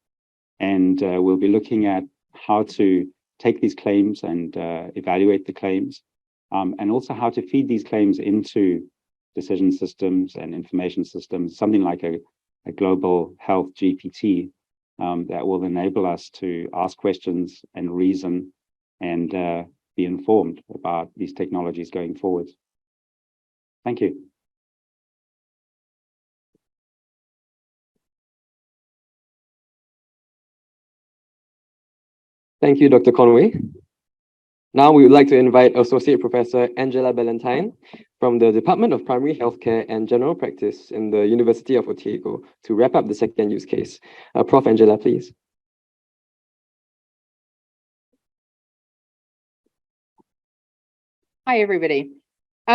And we'll be looking at how to take these claims and evaluate the claims, and also how to feed these claims into decision systems and information systems, something like a global health GPT that will enable us to ask questions and reason and be informed about these technologies going forward. Thank you. Thank you, Dr. Conway. Now we would like to invite Associate Professor Angela Ballantyne from the Department of Primary Healthcare and General Practice in the University of Otago to wrap up the second use case. Prof. Angela, please. Hi, everybody. So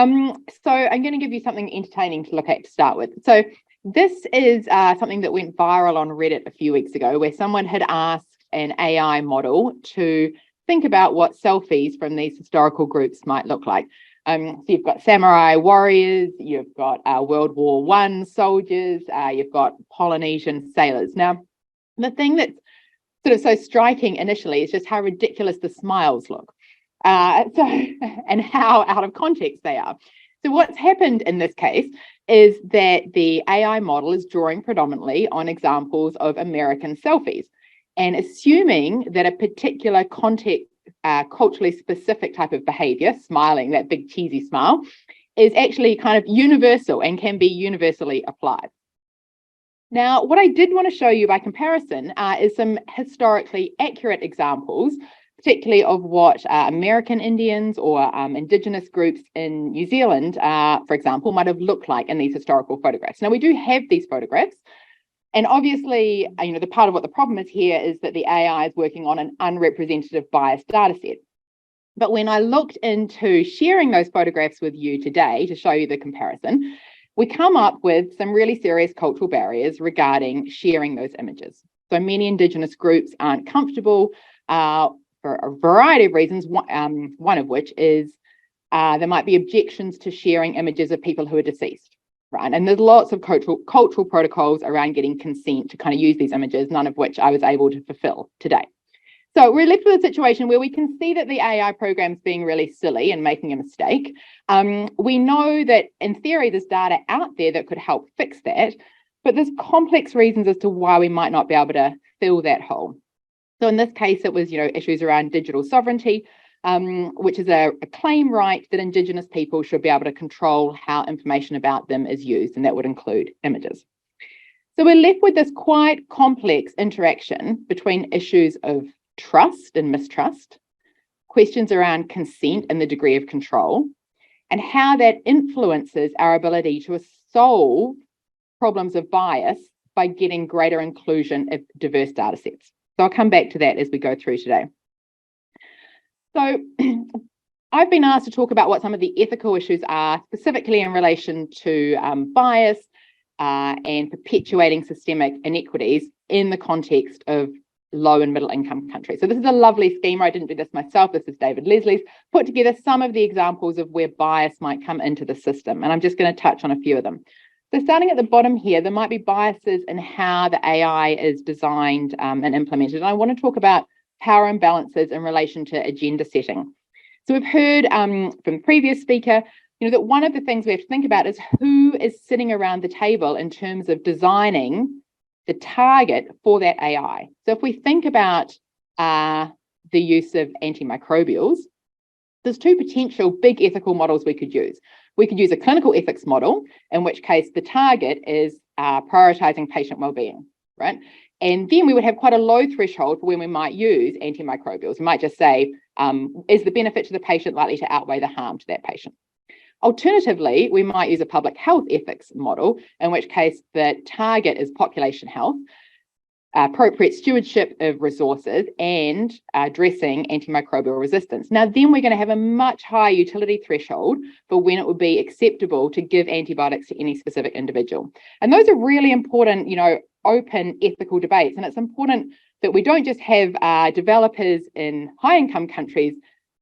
I'm going to give you something entertaining to look at to start with. So this is something that went viral on Reddit a few weeks ago, where someone had asked an AI model to think about what selfies from these historical groups might look like. So you've got samurai warriors, you've got World War I soldiers, you've got Polynesian sailors. Now, the thing that's sort of so striking initially is just how ridiculous the smiles look. And how out of context they are. So what's happened in this case is that the AI model is drawing predominantly on examples of American selfies and assuming that a particular context, culturally specific type of behavior, smiling, that big cheesy smile, is actually kind of universal and can be universally applied. Now, what I did want to show you by comparison is some historically accurate examples, particularly of what American Indians or Indigenous groups in New Zealand, for example, might have looked like in these historical photographs. Now, we do have these photographs, And obviously, the part of what the problem is here is that the AI is working on an unrepresentative biased data set. But when I looked into sharing those photographs with you today to show you the comparison, we come up with some really serious cultural barriers regarding sharing those images. So many Indigenous groups aren't comfortable for a variety of reasons, one of which is there might be objections to sharing images of people who are deceased, right? And there's lots of cultural protocols around getting consent to kind of use these images, none of which I was able to fulfill today. So we're left with a situation where we can see that the AI program's being really silly and making a mistake. We know that in theory, there's data out there that could help fix that, but there's complex reasons as to why we might not be able to fill that hole. So in this case, it was, issues around digital sovereignty, which is a claim right that Indigenous people should be able to control how information about them is used, and that would include images. So we're left with this quite complex interaction between issues of trust and mistrust, questions around consent and the degree of control, and how that influences our ability to solve problems of bias by getting greater inclusion of diverse data sets. So I'll come back to that as we go through today. So I've been asked to talk about what some of the ethical issues are, specifically in relation to bias and perpetuating systemic inequities in the context of low and middle income countries. So this is a lovely schema. I didn't do this myself. This is David Leslie's, put together some of the examples of where bias might come into the system. And I'm just going to touch on a few of them. So starting at the bottom here, there might be biases in how the AI is designed and implemented. And I want to talk about power imbalances in relation to agenda setting. So we've heard from the previous speaker, that one of the things we have to think about is who is sitting around the table in terms of designing the target for that AI. So if we think about the use of antimicrobials, there's two potential big ethical models we could use. We could use a clinical ethics model, in which case the target is prioritizing patient well-being, right? And then we would have quite a low threshold for when we might use antimicrobials. We might just say, is the benefit to the patient likely to outweigh the harm to that patient? Alternatively, we might use a public health ethics model, in which case the target is population health, appropriate stewardship of resources, and addressing antimicrobial resistance. Now, then we're going to have a much higher utility threshold for when it would be acceptable to give antibiotics to any specific individual. And those are really important, open ethical debates. And it's important that we don't just have developers in high-income countries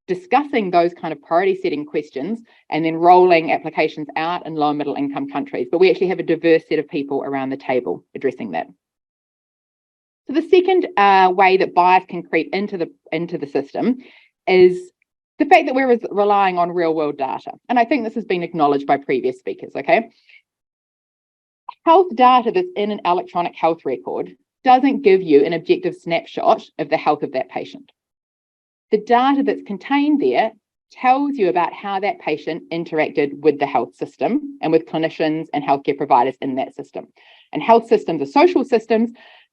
discussing those kind of priority setting questions and then rolling applications out in low and middle income countries, but we actually have a diverse set of people around the table addressing that. So the second way that bias can creep into the system is the fact that we're relying on real world data. And I think this has been acknowledged by previous speakers, okay? Health data that's in an electronic health record doesn't give you an objective snapshot of the health of that patient. The data that's contained there tells you about how that patient interacted with the health system and with clinicians and healthcare providers in that system. And health systems are social systems,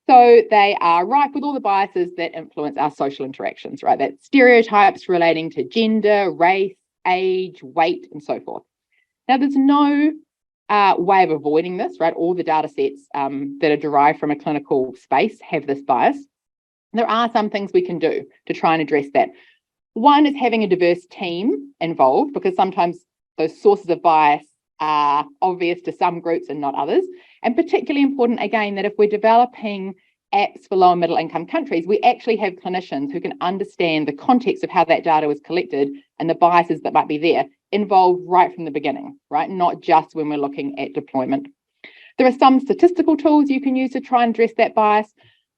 so they are rife with all the biases that influence our social interactions, right? That's stereotypes relating to gender, race, age, weight, and so forth. Now, there's no way of avoiding this, right? All the data sets that are derived from a clinical space have this bias. There are some things we can do to try and address that. One is having a diverse team involved, because sometimes those sources of bias are obvious to some groups and not others. And particularly important, again, that if we're developing apps for low and middle income countries, we actually have clinicians who can understand the context of how that data was collected and the biases that might be there involved right from the beginning, right? Not just when we're looking at deployment. There are some statistical tools you can use to try and address that bias.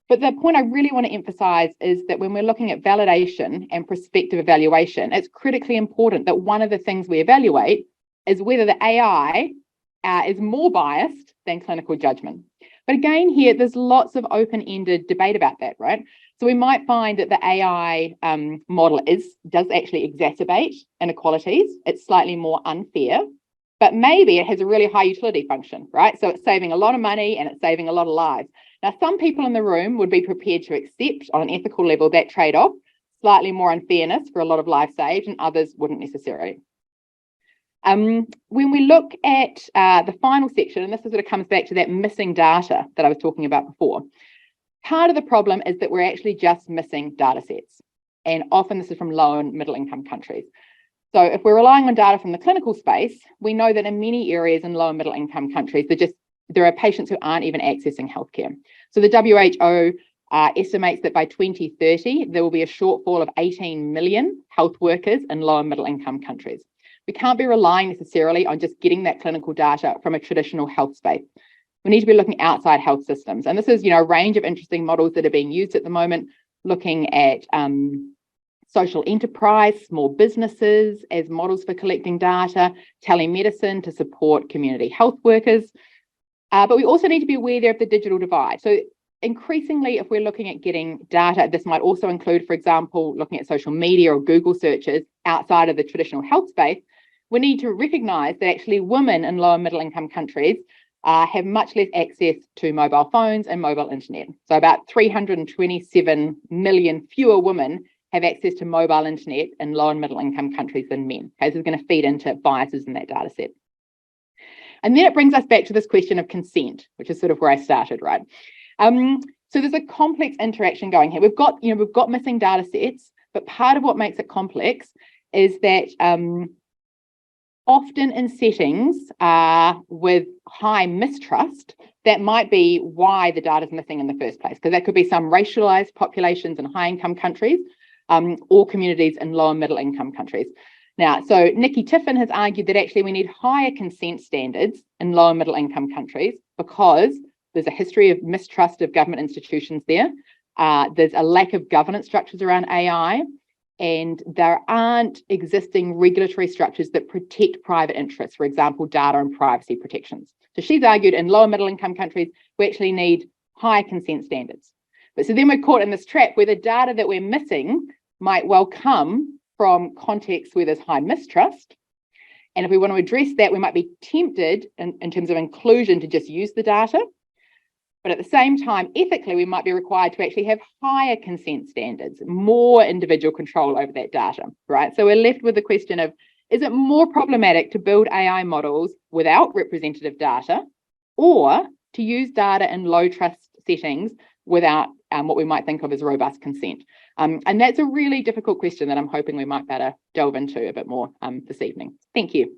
But the point I really want to emphasize is that when we're looking at validation and prospective evaluation, it's critically important that one of the things we evaluate is whether the AI is more biased than clinical judgment. But again, here, there's lots of open-ended debate about that, right? So we might find that the AI model does actually exacerbate inequalities. It's slightly more unfair, but maybe it has a really high utility function, right? So it's saving a lot of money and it's saving a lot of lives. Now, some people in the room would be prepared to accept on an ethical level that trade-off, slightly more unfairness for a lot of lives saved, and others wouldn't necessarily. When we look at the final section, and this sort of comes back to that missing data that I was talking about before, part of the problem is that we're actually just missing data sets. And often this is from low and middle income countries. So if we're relying on data from the clinical space, we know that in many areas in low and middle income countries, there are patients who aren't even accessing healthcare. So the WHO estimates that by 2030, there will be a shortfall of 18 million health workers in low and middle income countries. We can't be relying necessarily on just getting that clinical data from a traditional health space. We need to be looking outside health systems. And this is, a range of interesting models that are being used at the moment, looking at social enterprise, small businesses as models for collecting data, telemedicine to support community health workers. But we also need to be aware there of the digital divide. So increasingly, if we're looking at getting data, this might also include, for example, looking at social media or Google searches outside of the traditional health space. We need to recognise that actually women in low and middle income countries have much less access to mobile phones and mobile internet. So about 327 million fewer women have access to mobile internet in low and middle income countries than men. Okay, so this is going to feed into biases in that data set. And then it brings us back to this question of consent, which is sort of where I started, right? So there's a complex interaction going here. We've got missing data sets, but part of what makes it complex is that often in settings with high mistrust, that might be why the data is missing in the first place, because that could be some racialized populations in high income countries or communities in low and middle income countries. Now, so Nikki Tiffin has argued that actually we need higher consent standards in low and middle income countries because there's a history of mistrust of government institutions there. There's a lack of governance structures around AI, and there aren't existing regulatory structures that protect private interests, for example, data and privacy protections. So she's argued in low and middle income countries, we actually need higher consent standards. But so then we're caught in this trap where the data that we're missing might well come from contexts where there's high mistrust. And if we want to address that, we might be tempted in terms of inclusion to just use the data. But at the same time, ethically, we might be required to actually have higher consent standards, more individual control over that data, right? So we're left with the question of, is it more problematic to build AI models without representative data or to use data in low trust settings without what we might think of as robust consent? And that's a really difficult question that I'm hoping we might better delve into a bit more this evening. Thank you.